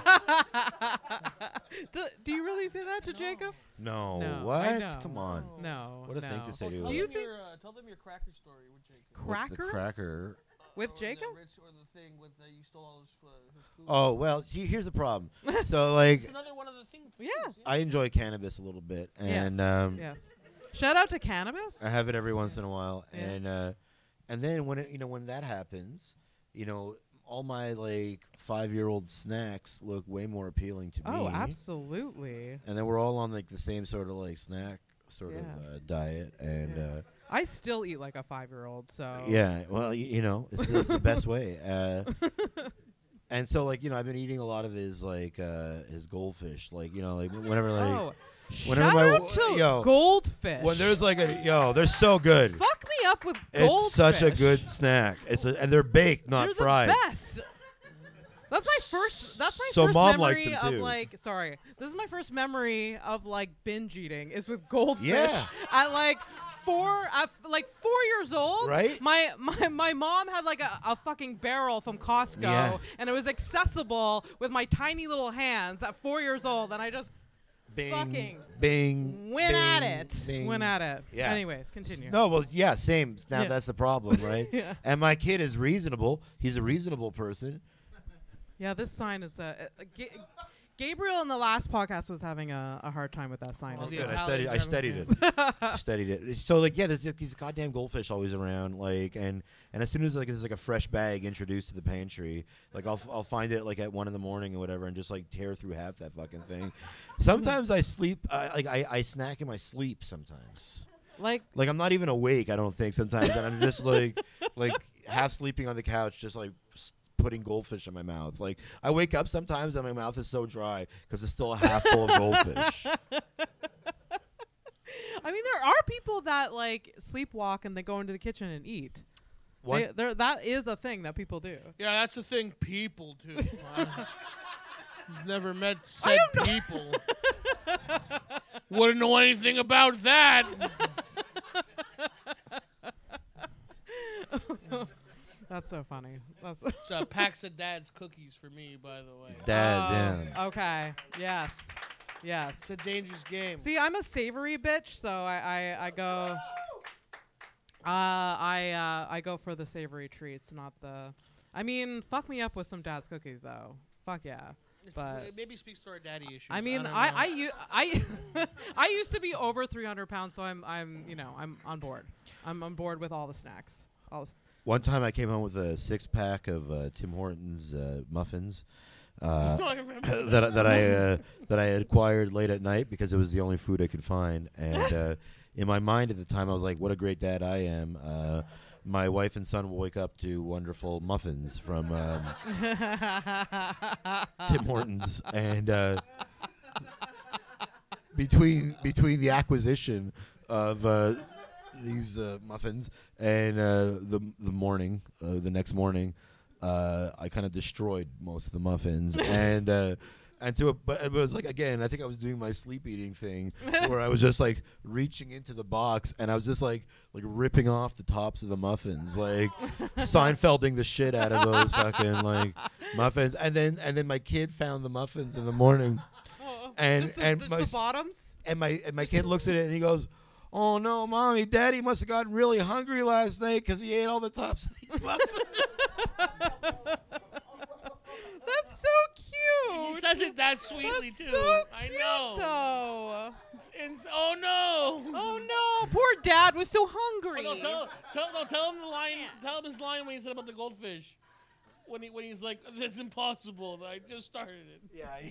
Do you really say that to Jacob? No, No, what? I know. Come on. No. What a no. thing to say to Tell a Do you them think tell them your cracker story with Jacob. With the cracker cracker. with Or Jacob? The Ritz or the thing with you stole all his food. Oh, well, see, here's the problem. So, like, It's another one of the things. Yeah. I enjoy cannabis a little bit, and yes. Shout out to cannabis. I have it every once in a while, Yeah. and then when when that happens, all my like 5-year-old snacks look way more appealing to me. Oh, absolutely. And then we're all on like the same sort of like snack sort of diet, and I still eat like a 5-year-old. So yeah, well, you know, it's the best way. And so like, you know, I've been eating a lot of his like his goldfish, like, you know, like whenever like. Whenever shout out to goldfish. When there's like they're so good. Fuck me up with goldfish. It's such a good snack. And they're baked, not they're fried. The best. That's my first. That's my so first mom memory likes them of too. like. Sorry, this is my first memory of like binge eating is with goldfish. Yeah. At like 4 years old. Right. My mom had like a fucking barrel from Costco, and it was accessible with my tiny little hands at 4 years old, and I just. Bing, fucking bing, went bing, at it. Bing. Went at it. Yeah. Anyways, continue. No, well, yeah, same. Now that's the problem, right? Yeah. And my kid is reasonable. He's a reasonable person. Yeah, this sign is Gabriel in the last podcast was having a hard time with that sign. Well, Good. Italians I studied it. I studied it. So like, yeah, there's like, these goddamn goldfish always around. Like, and as soon as like there's like a fresh bag introduced to the pantry, like I'll find it like at 1 a.m. or whatever, and just like tear through half that fucking thing. Sometimes I sleep. I snack in my sleep. Sometimes. Like I'm not even awake. I don't think sometimes, and I'm just like half sleeping on the couch, just like. Putting goldfish in my mouth. Like I wake up sometimes and my mouth is so dry because it's still half full of goldfish. I mean, there are people that like sleepwalk and they go into the kitchen and eat. That is a thing that people do. Yeah, that's a thing people do. I've never met said people. Wouldn't know anything about that. That's so funny. It's packs of Dad's cookies for me, by the way. Dad, yeah. Okay. Yes. It's a dangerous game. See, I'm a savory bitch, so I go. I go for the savory treats, not the. I mean, fuck me up with some Dad's cookies, though. Fuck yeah. But maybe speaks to our daddy issues. I mean, I used to be over 300 pounds, so I'm on board. I'm on board with all the snacks. One time I came home with a 6-pack of Tim Hortons muffins that I had acquired late at night because it was the only food I could find. And in my mind at the time, I was like, "What a great dad I am." My wife and son will wake up to wonderful muffins from Tim Hortons, and between the acquisition of these muffins and the next morning, I kind of destroyed most of the muffins, but it was like, again, I think I was doing my sleep eating thing where I was just like reaching into the box and I was just like ripping off the tops of the muffins, like Seinfelding the shit out of those fucking like muffins, and then my kid found the muffins in the morning, and the bottoms, and my kid looks at it and he goes, "Oh no, Mommy, Daddy must have gotten really hungry last night because he ate all the tops of these muffins." That's so cute. He says it that sweetly That's too. So I cute, know. Though. Oh no. Oh no, poor Dad was so hungry. Oh, no, tell him the line. Tell him his line when he said about the goldfish. When he's like, "That's impossible. I just started it." Yeah.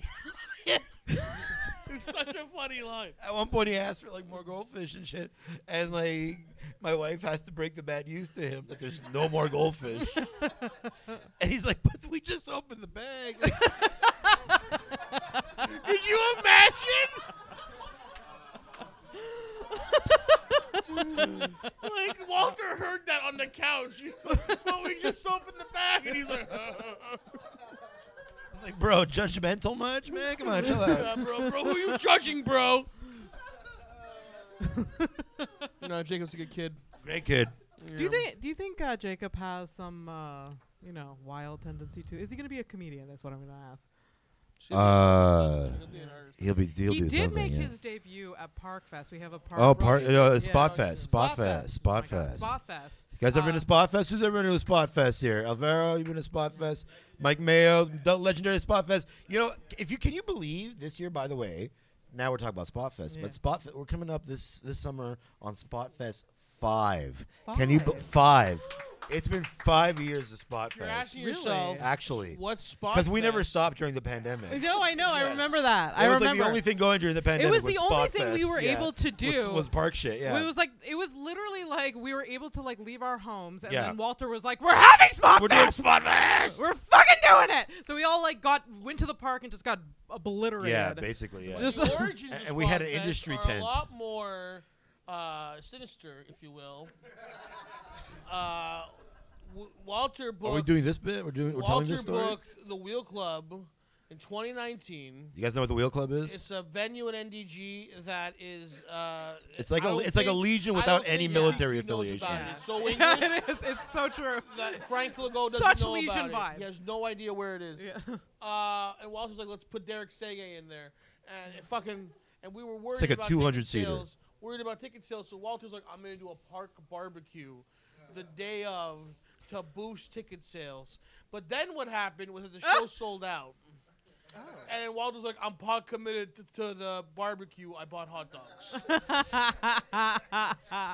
It's such a funny line. At one point, he asked for like more goldfish and shit, and like my wife has to break the bad news to him that there's no more goldfish, and he's like, "But we just opened the bag." Like, could you imagine? Like Walter heard that on the couch. He's like, "But we just opened the bag," and he's like, like, bro, judgmental much, man? Come on, chill out. Yeah, bro, who are you judging, bro? No, Jacob's a good kid. Great kid. Yeah. Do you think Jacob has some wild tendency to? Is he going to be a comedian? That's what I'm going to ask. He'll do something. He did make his debut at Park Fest. We have a Park. Spot Fest. You guys ever been to Spot Fest? Who's ever been to a Spot Fest here? Alvaro, you been to Spot Fest? Mike Mayo, the legendary Spot Fest. You know, can you believe this year? By the way, now we're talking about Spot Fest, but we're coming up this summer on Spot Fest 5. Can you 5? It's been 5 years of Spot If you're Fest. asking yourself, Actually. what Spot Because we never Fest- stopped during the pandemic. No, I know. I remember that. It was remember. like the only thing going during the pandemic. It was the only Spot thing we Fest. were able to do. Was park shit, yeah. It was literally like we were able to like leave our homes, and Yeah. then Walter was like, "We're having Spot We're doing Fest! Spot Fest! We're fucking doing it!" So we all like went to the park and just got obliterated. Yeah, basically, yeah. Just- The origins of And we had Spot an Fest industry are tent. A lot more sinister, if you will. Walter booked. Are we doing this bit? We're telling Walter this story? booked the Wheel Club in 2019. You guys know what the Wheel Club is? It's a venue in NDG that is. It's like I don't a think- legion I without don't any think military he knows affiliation. about it. Yeah. It's so Yeah, English it is. It's so true. that Frank Legault doesn't Such know Legion about vibes. it. He has no idea where it is. Yeah. And Walter's like, let's put Derek Sege in there, and and we were worried like a about 200 ticket seater. sales. Worried about ticket sales, so Walter's like, I'm gonna do a park barbecue the day of to boost ticket sales. But then what happened was that the show sold out. Oh. And Walter's like, I'm pot committed to the barbecue. I bought hot dogs.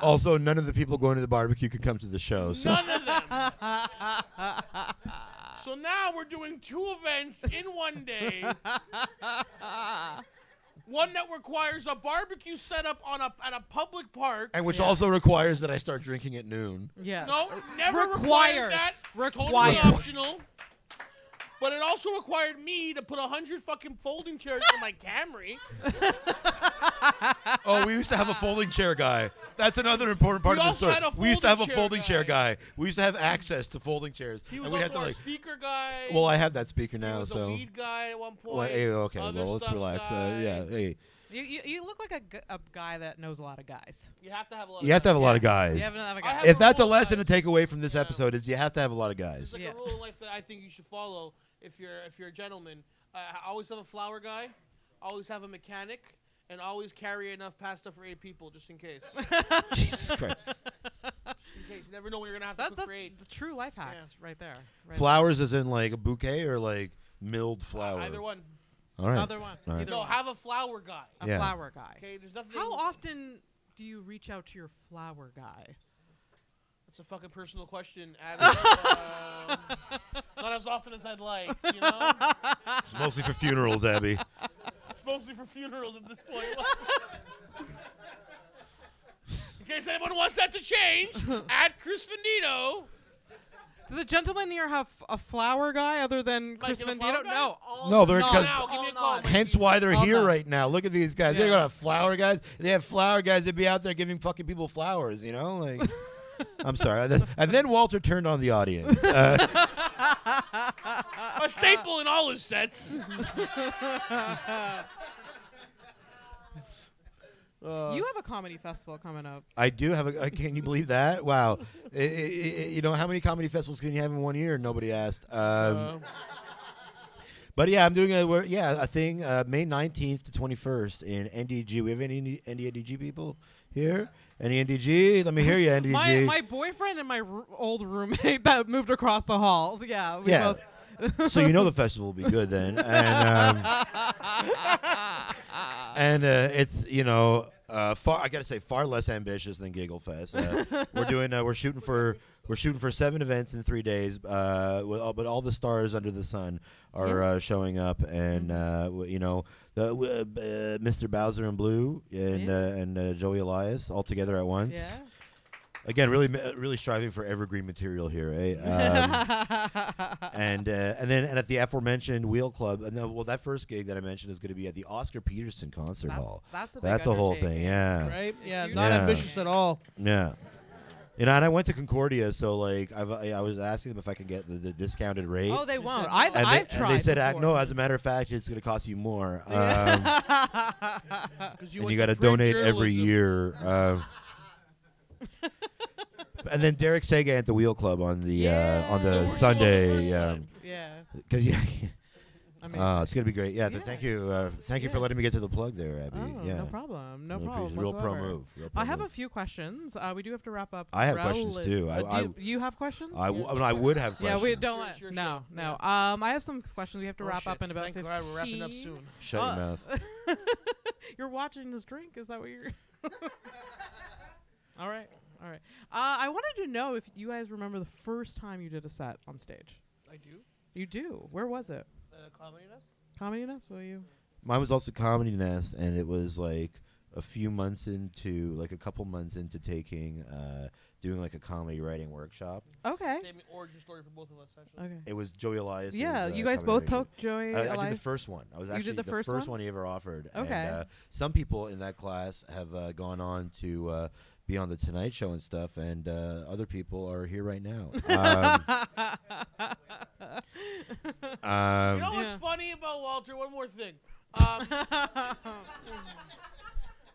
Also, none of the people going to the barbecue could come to the show. So. None of them. So now we're doing 2 events in one day. One that requires a barbecue setup at a public park. And which also requires that I start drinking at noon. Yeah. No, never Required. required that. Totally Required. optional. But it also required me to put 100 fucking folding chairs in my Camry. Oh, we used to have a folding chair guy. That's another important part We of the also story. had a We used to have a folding folding chair chair guy. We used to have access to folding chairs. He was and we had also to our like. speaker guy. Well, I have that speaker He now, was so. a lead guy at one point. Well, hey, okay, Other well, let's stuff relax. guy. Yeah, hey. You look like a guy that knows a lot of guys. You have to have a lot. You have to have a lot of You guys. have to have a I guy. have If a that's a rule, lesson to guys. take away from this Yeah. episode, is you have to have a lot of It's guys. like Yeah. a rule in life that I think you should follow if you're a gentleman. Always have a flower guy, always have a mechanic, and always carry enough pasta for 8 people just in case. Jesus Christ. Just in case. You never know when you're gonna have to That's cook for 8. the true life hacks right there. Right Flowers as in like a bouquet or like milled flower? Either one. All right. Other one. All right. Either No, one. have a flower guy. A Yeah. flower guy. Okay, there's nothing. How often do you reach out to your flower guy? It's a fucking personal question, Abby. Not as often as I'd like, you know? It's mostly for funerals, Abby. It's mostly for funerals at this point. In case anyone wants that to change, add Chris Venditto. Do the gentlemen here have a flower guy other than Chris give a Venditto? flower guy? No. All No, they're- non, 'cause- Now, give me a call. non. Hence why they're All here done. right now. Look at these guys. They Yeah. got flower guys. They have flower guys. They'd be out there giving fucking people flowers, you know? Like, I'm sorry. And then Walter turned on the audience. A staple in all his sets. You have a comedy festival coming up. I do have a. Can you believe that? Wow. You know, how many comedy festivals can you have in 1 year? Nobody asked. But yeah, I'm doing a thing May 19th to 21st in NDG. We have any NDG people here? Any NDG? Let me hear you, NDG. My boyfriend and my old roommate that moved across the hall. Yeah. We Yeah. both. So you know the festival will be good then, and it's far. I gotta say, far less ambitious than Giggle Fest. We're shooting for 7 events in 3 days. But all the stars under the sun are showing up, and Mr. Bowser and Blue and Joey Elias all together at once. Yeah. Again, really striving for evergreen material here, eh? And at the aforementioned Wheel Club, that first gig that I mentioned is going to be at the Oscar Peterson Concert Hall. That's a big That's a whole undertaking. thing, yeah. Right? Yeah, Huge. not Yeah. ambitious at all. Yeah. And I went to Concordia, so like I was asking them if I can get the discounted rate. Oh, they They won't. said no. I've and tried. they said, before. no, as a matter of fact, it's going to cost you more. Because And you got to donate every year. And then Derek Sega at the Wheel Club on the So we're Sunday. still on the first time. Yeah. Because I mean, it's gonna be great. Yeah, Yeah. thank you. Thank you for letting me get to the plug there, Abby. oh, yeah, no problem. No Really problem. appreciate it. Real pro whatsoever. move. Real pro I have a move. few questions. We do have to wrap up. I have questions, too. You have questions? I would have Yeah, questions. we don't. Sure, no, sure. no. I have some questions. We have to wrap up in about Thank 15. God we're wrapping up soon. Shut your mouth. You're watching this drink. Is that what you're? All right. All right. I wanted to know if you guys remember the first time you did a set on stage. I do. You do. Where was it? Comedy Nest? Comedy Nest? Were you? Mine was also Comedy Nest, and it was like a couple months into doing like a comedy writing workshop. Okay. Same origin story for both of us, actually. Okay. It was Joey Elias. Yeah, you guys both took Joey I did Elias? the first one. I was You actually did the first one he ever offered. Okay. And, some people in that class have gone on to be on the Tonight Show and stuff, and other people are here right now. You know what's funny about Walter? One more thing.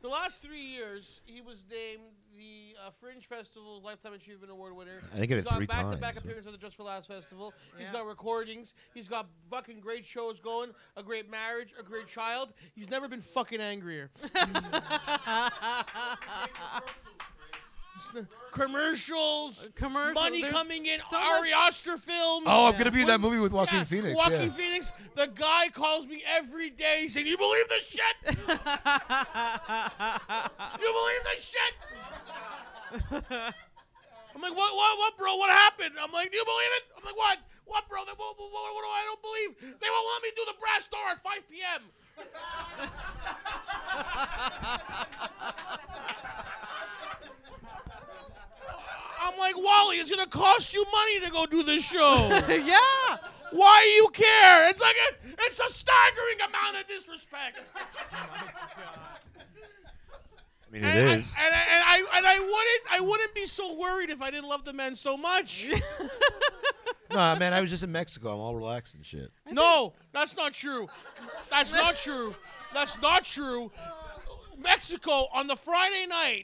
The last 3 years, he was named the Fringe Festival's Lifetime Achievement Award winner. I think it He's had got 3 back-to-back times. appearances at the Just for Laughs Festival. He's Yeah. got recordings. He's got fucking great shows going, a great marriage, a great child. He's never been fucking angrier. Commercials, money There's coming in, so Ari much- Aster films. Oh, I'm Yeah. gonna be in that movie with Joaquin Phoenix. Joaquin yeah. Phoenix. The guy calls me every day saying, "You believe this shit? You believe this shit?" I'm like, what, bro? What happened? I'm like, do you believe it? I'm like, what? What, bro? What do I don't believe? They won't let me do the brass door at 5 p.m. I'm like, Wally, it's gonna cost you money to go do this show. Yeah. Why do you care? It's like it's a staggering amount of disrespect. I mean, it is. And I wouldn't be so worried if I didn't love the man so much. Nah, man, I was just in Mexico. I'm all relaxed and shit. No, that's not true. That's not true. That's not true. Mexico on the Friday night.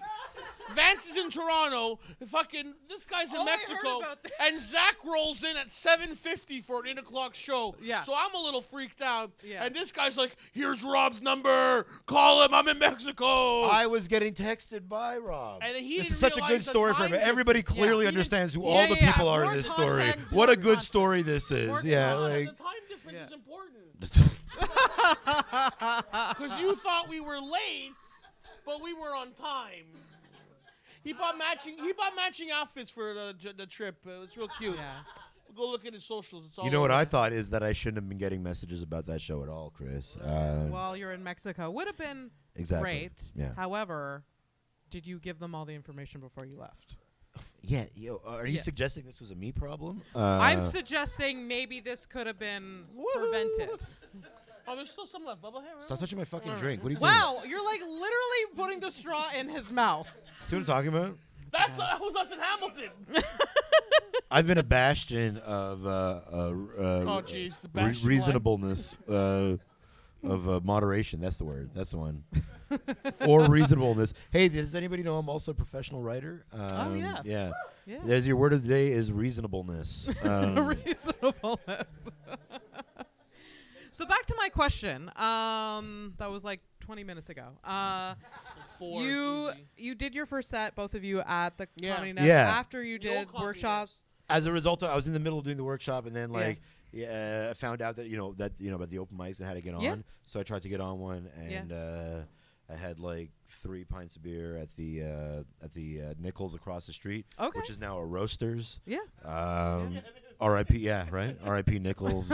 Vance is in Toronto. Fucking this guy's in Oh, I heard Mexico, about that. and Zach rolls in at 7:50 for an 8:00 show. Yeah. So I'm a little freaked out. Yeah. And this guy's like, "Here's Rob's number. Call him. I'm in Mexico." I was getting texted by Rob. And he This didn't is such a realize good the story for time him. Everybody difference. clearly Yeah, he understands who Yeah, all the yeah, people are more in this story. context, What more a good context. story this is. More Yeah, context. like The time difference Yeah. is important. Because you thought we were late, but we were on time. He bought matching outfits for the trip. It's real cute. Yeah. Go look at his socials. It's all you know what over. I thought is that I shouldn't have been getting messages about that show at all, Chris. While you're in Mexico, would have been Exactly. great. Yeah. However, did you give them all the information before you left? Yeah. Are you Yeah. suggesting this was a me problem? I'm suggesting maybe this could have been prevented. Oh, there's still some left. Bubba hair. Stop touching my fucking drink. What are you doing? Wow, you're like literally putting the straw in his mouth. See what I'm talking about? That was us in Hamilton. I've been a bastion of Oh, jeez, the bastion reasonableness of moderation. That's the word. That's the one. Or reasonableness. Hey, does anybody know I'm also a professional writer? Yes. Yeah. Yeah. There's your word of the day is reasonableness. Reasonableness. So back to my question. That was like 20 minutes ago. You did your first set, both of you, at the Yeah. Comedy Nest. Yeah. After you The old did Comedy workshops. As a result, I was in the middle of doing the workshop, and then I found out that about the open mics and how to get on. Yeah. So I tried to get on one, and I had like 3 pints of beer at the Nichols across the street, Okay. which is now a Roasters. Yeah. R.I.P. Yeah, right. R.I.P. Nichols.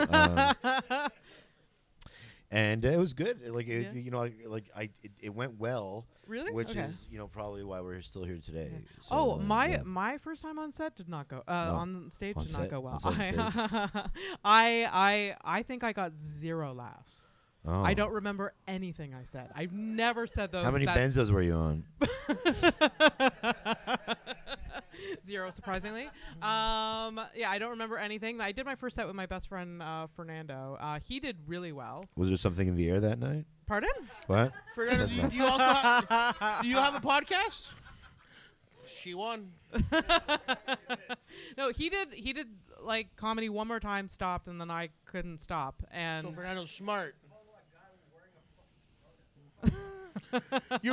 And it was good. It went well. Really? Which Okay. is probably why we're still here today. Yeah. So, My first time on set did not go on stage On did not set? go well. On stage? I think I got 0 laughs. Oh. I don't remember anything I said. I've never said those. How many benzos were you on? 0, surprisingly. I don't remember anything. I did my first set with my best friend Fernando. He did really well. Was there something in the air that night? Pardon? What? Fernando, do you also have, do you have a podcast? She won. No, he did like comedy one more time, stopped, and then I couldn't stop. And So Fernando's smart.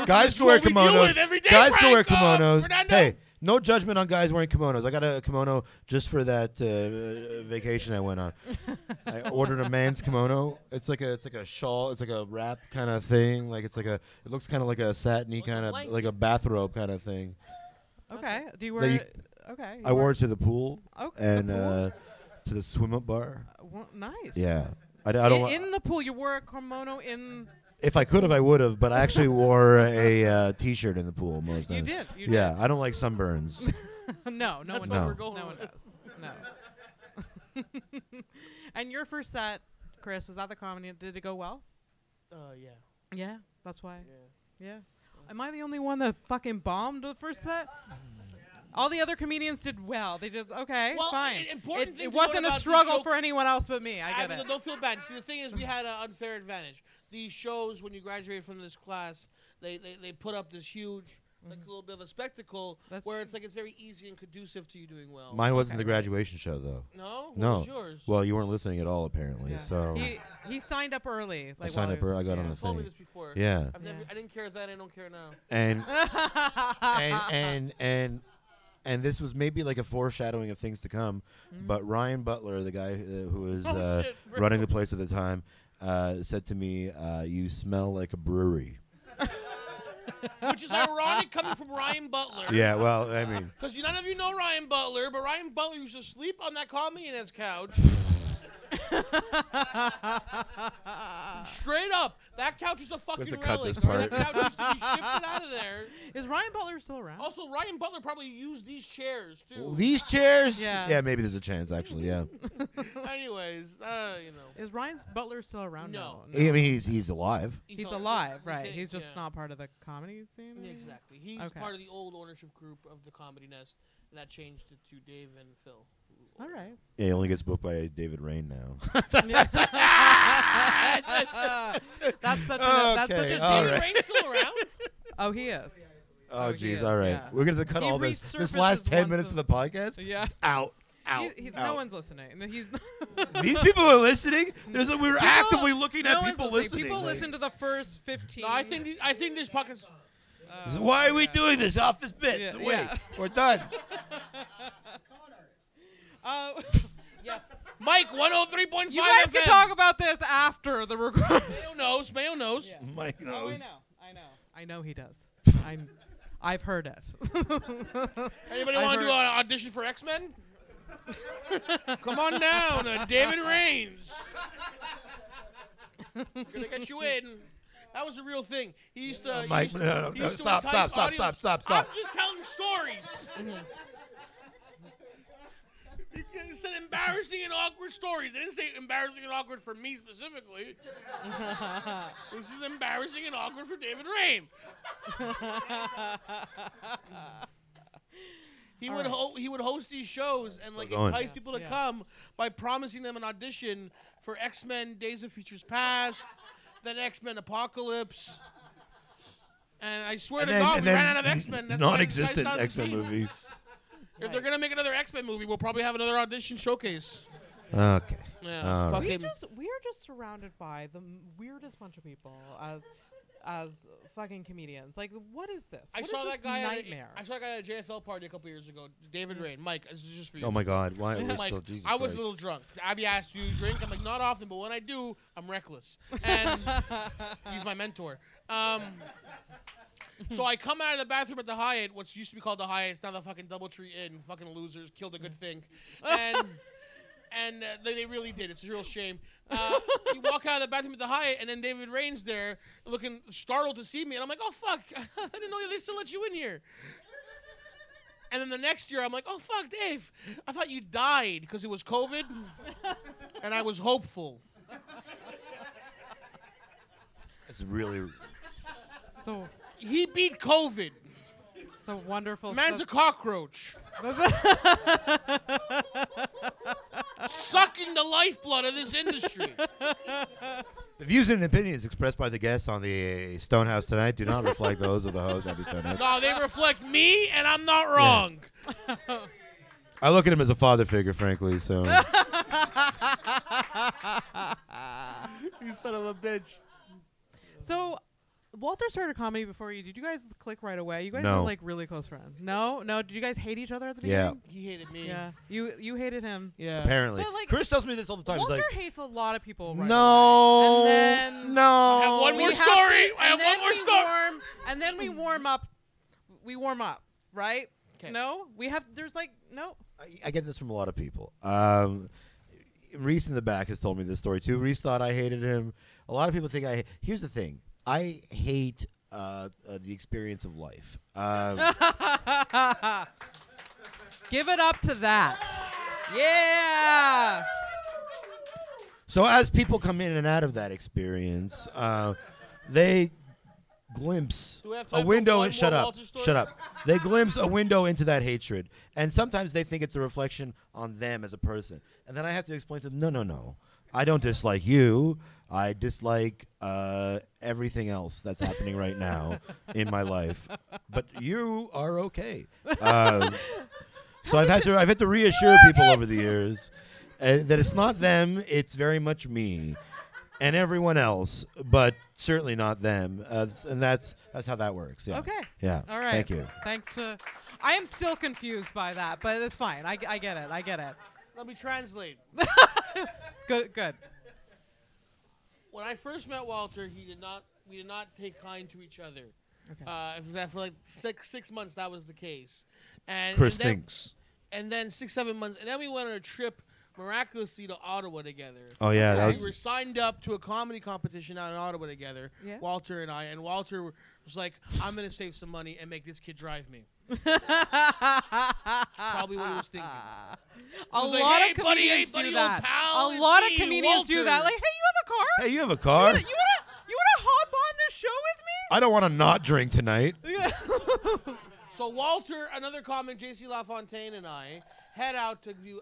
Guys can wear kimonos. Guys can wear kimonos. Fernando. Hey, no judgment on guys wearing kimonos. I got a kimono just for that vacation I went on. I ordered a man's kimono. It's like a shawl. It's like a wrap kind of thing. Like it looks kind of like a satiny kind of like a bathrobe kind of thing. Okay. Do you That wear you- it? Okay. I wore it to the pool and the pool? to the swim-up bar. Well, nice. Yeah. I don't. In the pool, you wore a kimono in. If I could have, I would have. But I actually wore a T-shirt in the pool most You times. did. You Yeah, I don't like sunburns. did. No That's one what does. we're going No one with. does. No. And your first set, Chris, was that the comedy? Did it go well? Yeah. Yeah. That's why. Yeah. Yeah. Am I the only one that fucking bombed the first set? All the other comedians did well. They did okay, Well, fine. important thing It to wasn't note a about this struggle show- for anyone else but me. I get mean, it. don't feel bad. See, the thing is, we had an unfair advantage. These shows, when you graduate from this class, they put up this huge, like a little bit of a spectacle, where it's like it's very easy and conducive to you doing well. Mine wasn't the graduation show, though. No? What No. was yours? Well, you weren't listening at all, apparently. Yeah. So He signed up early. Like, signed while up early. I got on you the told me thing. this before. Yeah. I didn't care then. I don't care now. And this was maybe like a foreshadowing of things to come. But Ryan Butler, the guy who was shit. running the place at the time, said to me, "You smell like a brewery." Which is ironic coming from Ryan Butler. Yeah, well, I mean, Because none of you know Ryan Butler, but Ryan Butler used to sleep on that comedy Nest couch. Straight up. That couch is a fucking to cut relic. this Or that part. couch used to be shifted out of there. Is Ryan Butler still around? Also, Ryan Butler probably used these chairs, too. these chairs. Yeah. Maybe there's a chance, actually. Yeah. Anyways, you know. Is Ryan Butler still around? No. I mean, he's alive. He's alive, right? He's He's just yeah. not part of the comedy scene. Exactly. He's Okay. part of the old ownership group of the Comedy Nest, and that changed it to Dave and Phil. All right. Yeah, he only gets booked by David Rain now. That's such a. That's such Okay, a. all David right. Rain's still around? Oh, he is. Oh, he is, jeez. All right. yeah. We're going to cut He all this resurfaces last 10 once minutes a- of the podcast. Yeah. Out. Out. No out. one's listening. He's. These people are listening. We're actively looking no at one's people listening. People like, listen to the first 15. No, I think this podcast. Why are we doing this off this bit? Yeah, Wait, yeah. we're done. Yes. Mike, 103.5 You guys FM. can talk about this after the recording. Mayo knows. Yeah. Mike knows. I know he does. I've heard it. Anybody I've want to do heard- an audition for X-Men? Come on down, David Rains. Gonna get you in. That was a real thing. He used to. Mike, he used to, no, he used to stop, entice stop, audience- stop. I'm just telling stories. They said embarrassing and awkward stories. They didn't say embarrassing and awkward for me specifically. This is embarrassing and awkward for David Rain. He would host these shows and like going. entice people to Yeah. come by promising them an audition for X-Men Days of Futures Past, then X-Men Apocalypse. And I swear to God, we ran out of X-Men. That's why this guy's non-existent not on the X-Men scene. movies. If they're gonna make another X-Men movie, we'll probably have another audition showcase. Okay. Yeah, All fuck right. him. We're just surrounded by the weirdest bunch of people as fucking comedians. Like, what is this? I What saw is that this guy. nightmare. I saw a guy at a JFL party a couple years ago. David Rain. Mike, this is just for you. Oh my God! Why? We're Mike, still, Jesus I was Christ. a little drunk. Abby asked, "Do you drink?" I'm like, "Not often, but when I do, I'm reckless." And he's my mentor. So I come out of the bathroom at the Hyatt, what's used to be called the Hyatt. It's now the fucking DoubleTree Inn. Fucking losers killed a good thing, and they really did. It's a real shame. You walk out of the bathroom at the Hyatt, and then David Rain's there, looking startled to see me, and I'm like, "Oh fuck! I didn't know they still let you in here." And then the next year, I'm like, "Oh fuck, Dave! I thought you died because it was COVID," and I was hopeful. It's really. So He beat COVID. so wonderful. Man's so, a cockroach. Sucking the lifeblood of this industry. The views and opinions expressed by the guests on the Stonehouse tonight do not reflect those of the host, Abby Stonehouse. No, they reflect me, and I'm not wrong. I look at him as a father figure, frankly. So You son of a bitch. so Walter started comedy before you. Did you guys click right away? You guys No. are like really close friends. No. Did you guys hate each other at the Yeah. beginning? He hated me. Yeah. You hated him. Yeah. apparently, But, like, Chris tells me this all the time. He's Walter like, hates a lot of people. Right no, away. And then no. I have one we more have story. to- I have and then one more we story. and then we warm up. We warm up, right? 'Kay. No, we have. There's like no. I get this from a lot of people. Reese in the back has told me this story too. Reese thought I hated him. A lot of people think I. Here's the thing. I hate the experience of life. Give it up to that. Yeah. So as people come in and out of that experience, they glimpse Do we have a time for window. one Shut more up! Walter story? Shut up! They glimpse a window into that hatred, and sometimes they think it's a reflection on them as a person. And then I have to explain to them, no. I don't dislike you. I dislike everything else that's happening right now in my life. But you are okay. So I've had to reassure people over the years that it's not them. It's very much me and everyone else, but certainly not them. And that's how that works. Yeah. Okay. Yeah. All right. Thank you. Thanks. I am still confused by that, but it's fine. I get it. I get it. Let me translate. Good. When I first met Walter, we did not take kind to each other. Okay. For like six months, that was the case. Chris thinks. And then 6-7 months, and then we went on a trip miraculously to Ottawa together. Oh yeah, Okay. that We were was. signed up to a comedy competition out in Ottawa together, Yeah. Walter and I. And Walter was like, "I'm gonna save some money and make this kid drive me." Probably what he was thinking. A was like, lot "Hey, of buddy, hey, comedians buddy, do old that. pal, A it's lot of me, comedians do Walter." that. Like, hey, you have a car? Hey, you have a car? You wanna hop on this show with I don't want to not drink tonight. me? So Walter, another comic, JC LaFontaine, and I head out to view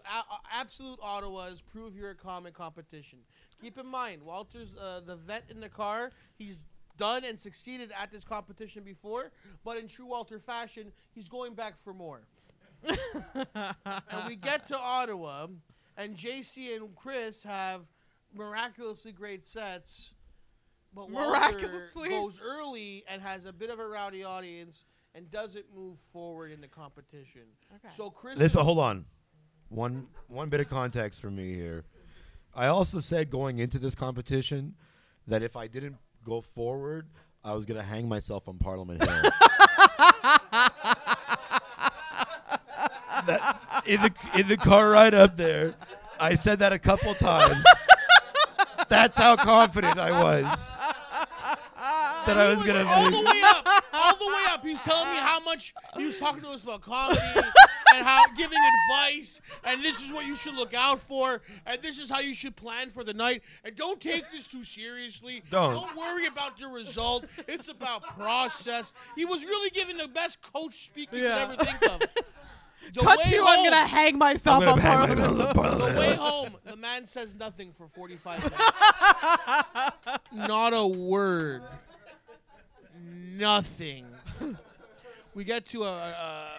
Absolute Ottawa's Prove You're a Comic competition. Keep in mind, Walter's the vet in the car. He's done and succeeded at this competition before, but in true Walter fashion, he's going back for more. And we get to Ottawa, and JC and Chris have miraculously great sets, but Walter Miraculously? goes early and has a bit of a rowdy audience and doesn't move forward in the competition. Okay. So Chris, Hold on. One bit of context for me here. I also said going into this competition that if I didn't go forward, I was going to hang myself on Parliament Hill. In the car ride up there, I said that a couple times. That's how confident I was that I was going to all the way up. He's telling me how much he was talking to us about comedy and how giving advice, and this is what you should look out for, and this is how you should plan for the night, and don't take this too seriously. Don't worry about the result. It's about process. He was really giving the best coach speak you could ever think of. Cut to, I'm going to hang myself on Parliament. The way home, the man says nothing for 45 minutes. Not a word. Nothing. We get to a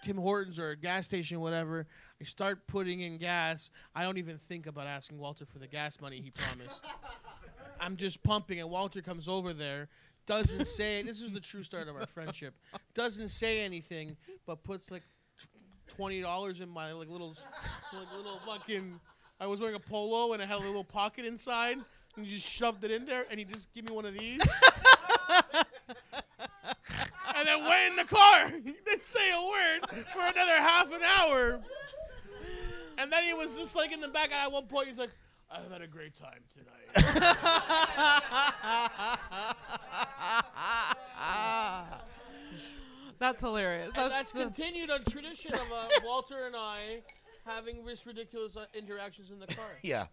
Tim Hortons or a gas station, whatever. I start putting in gas. I don't even think about asking Walter for the gas money he promised. I'm just pumping, and Walter comes over there, doesn't say, this is the true start of our friendship, doesn't say anything, but puts like $20 in my little fucking, I was wearing a polo and I had a little pocket inside, and he just shoved it in there, and he just gave me one of these. And then went in the car. He didn't say a word for another half an hour. And then he was just like in the back, and at one point he's like, I've had a great time tonight. That's hilarious. And that's continued a tradition of Walter and I having this ridiculous interactions in the car. Yeah.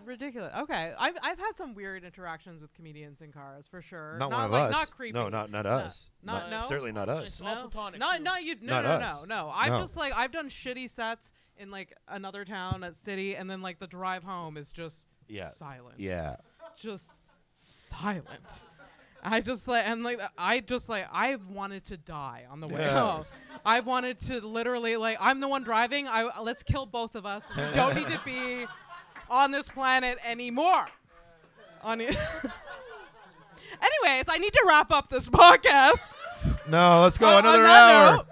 Ridiculous. Okay, I've had some weird interactions with comedians in cars for sure. Not one of like, us. Not creepy. No, not us. No. Certainly not us. It's all platonic. Not you. Not us. No. I've done shitty sets in like another town at city, and then like the drive home is just silent. Yeah. Just silent. I've wanted to die on the way home. I've wanted to literally, like, I'm the one driving. Let's kill both of us. We don't need to be on this planet anymore. Anyways, I need to wrap up this podcast. No, let's go another hour.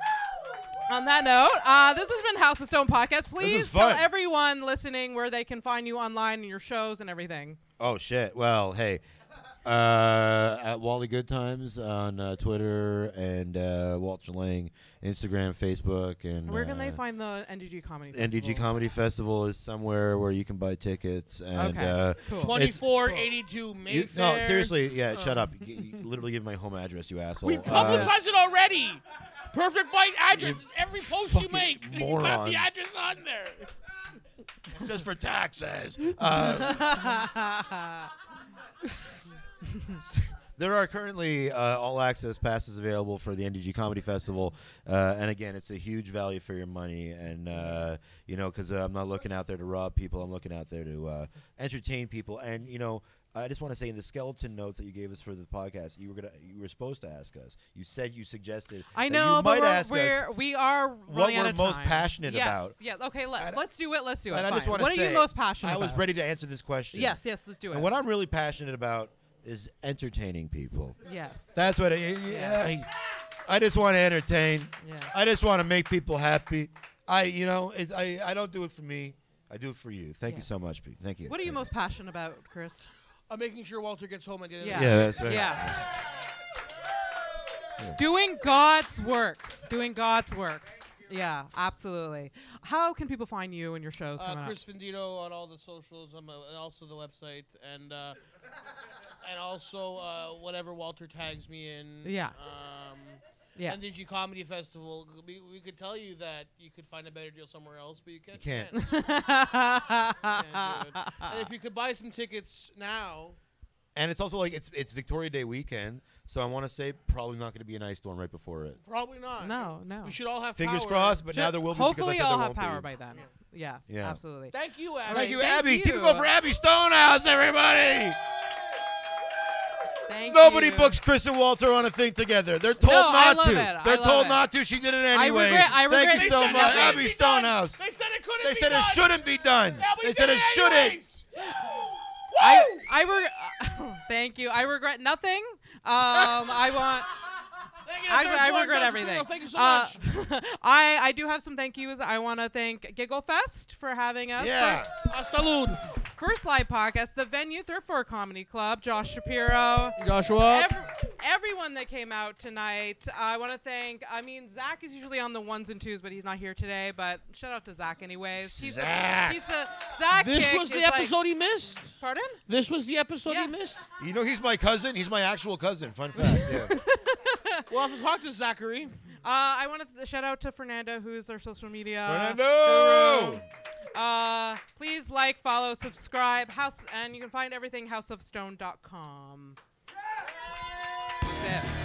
On that note, this has been House of Stone Podcast. Please tell everyone listening where they can find you online and your shows and everything. Oh, shit. Well, hey. At Wally Good Times on Twitter and Walter Lyng, Instagram, Facebook, and Where can they find the NDG Comedy Festival? NDG Comedy Festival is somewhere where you can buy tickets. And Okay, cool. 2482 Mayfair. no, seriously, yeah, shut up. You literally give my home address, you asshole. We publicized it already. Perfect Bite address is every post you make. You have the address on there. It's just for taxes. There are currently all-access passes available for the NDG Comedy Festival, and again, it's a huge value for your money. And you know, because I'm not looking out there to rob people, I'm looking out there to entertain people. And you know, I just want to say, in the skeleton notes that you gave us for the podcast, you were supposed to ask us. You said you suggested. I that know, you might ask but us we are what running out we're of most time. passionate about. Yes. Okay. Let's do it. Let's do it. And I just Fine. want to What say, are you most passionate I about? was ready to answer this question. Yes. Let's do it. And what I'm really passionate about is entertaining people. Yes. That's what. I just want to entertain. Yeah. I just want to make people happy. I don't do it for me. I do it for you. Thank you so much, Pete. Thank you. What are you most passionate about, Chris? I'm making sure Walter gets home at the end Yeah. of the Yeah, that's right. Yeah. Doing God's work. Doing God's work. Yeah, absolutely. How can people find you and your shows coming up? Chris Venditto on all the socials, and also the website, and also whatever Walter tags me in. Yeah. Yeah. NDG Comedy Festival. We could tell you that you could find a better deal somewhere else, but you can't. You can't. You can't do it. And if you could buy some tickets now. And it's also like it's Victoria Day weekend, so I want to say probably not going to be an ice storm right before it. Probably not. No. We should all have Fingers power. crossed, but now there will be. Hopefully, because I said I'll there have won't power be. by then. Yeah. Yeah. Absolutely. Thank you, Abby. Thank you, Thank Abby. you. Keep it going for Abby Stonehouse, everybody. Thank Nobody you. books Chris and Walter on a thing together. They're told No, I not love to. it. They're I love told it. not to. She did it anyway. I regret Thank you so They said much, it couldn't Abby be Stonehouse. done. They said it couldn't They be said done. it shouldn't be done. Yeah, we They said did it shouldn't. anyways. Thank you. I regret nothing. I want. Actually, I regret everything. Thank you so much. I do have some thank yous. I want to thank Giggle Fest for having us. Yeah. Salud. First live podcast, the venue, Thrift Floor Comedy Club, Josh Shapiro. Joshua. Everyone that came out tonight. I want to thank, Zach is usually on the ones and twos, but he's not here today. But shout out to Zach anyways. Zach. He's the Zach. This Kick was the is like- episode he missed. Pardon? This was the episode Yeah. he missed. You know he's my cousin. He's my actual cousin. Fun fact. Yeah. We'll have to talk to Zachary. I want to shout out to Fernando, who's our social media Fernando! guru. Please like, follow, subscribe, and you can find everything houseofstone.com. That's it.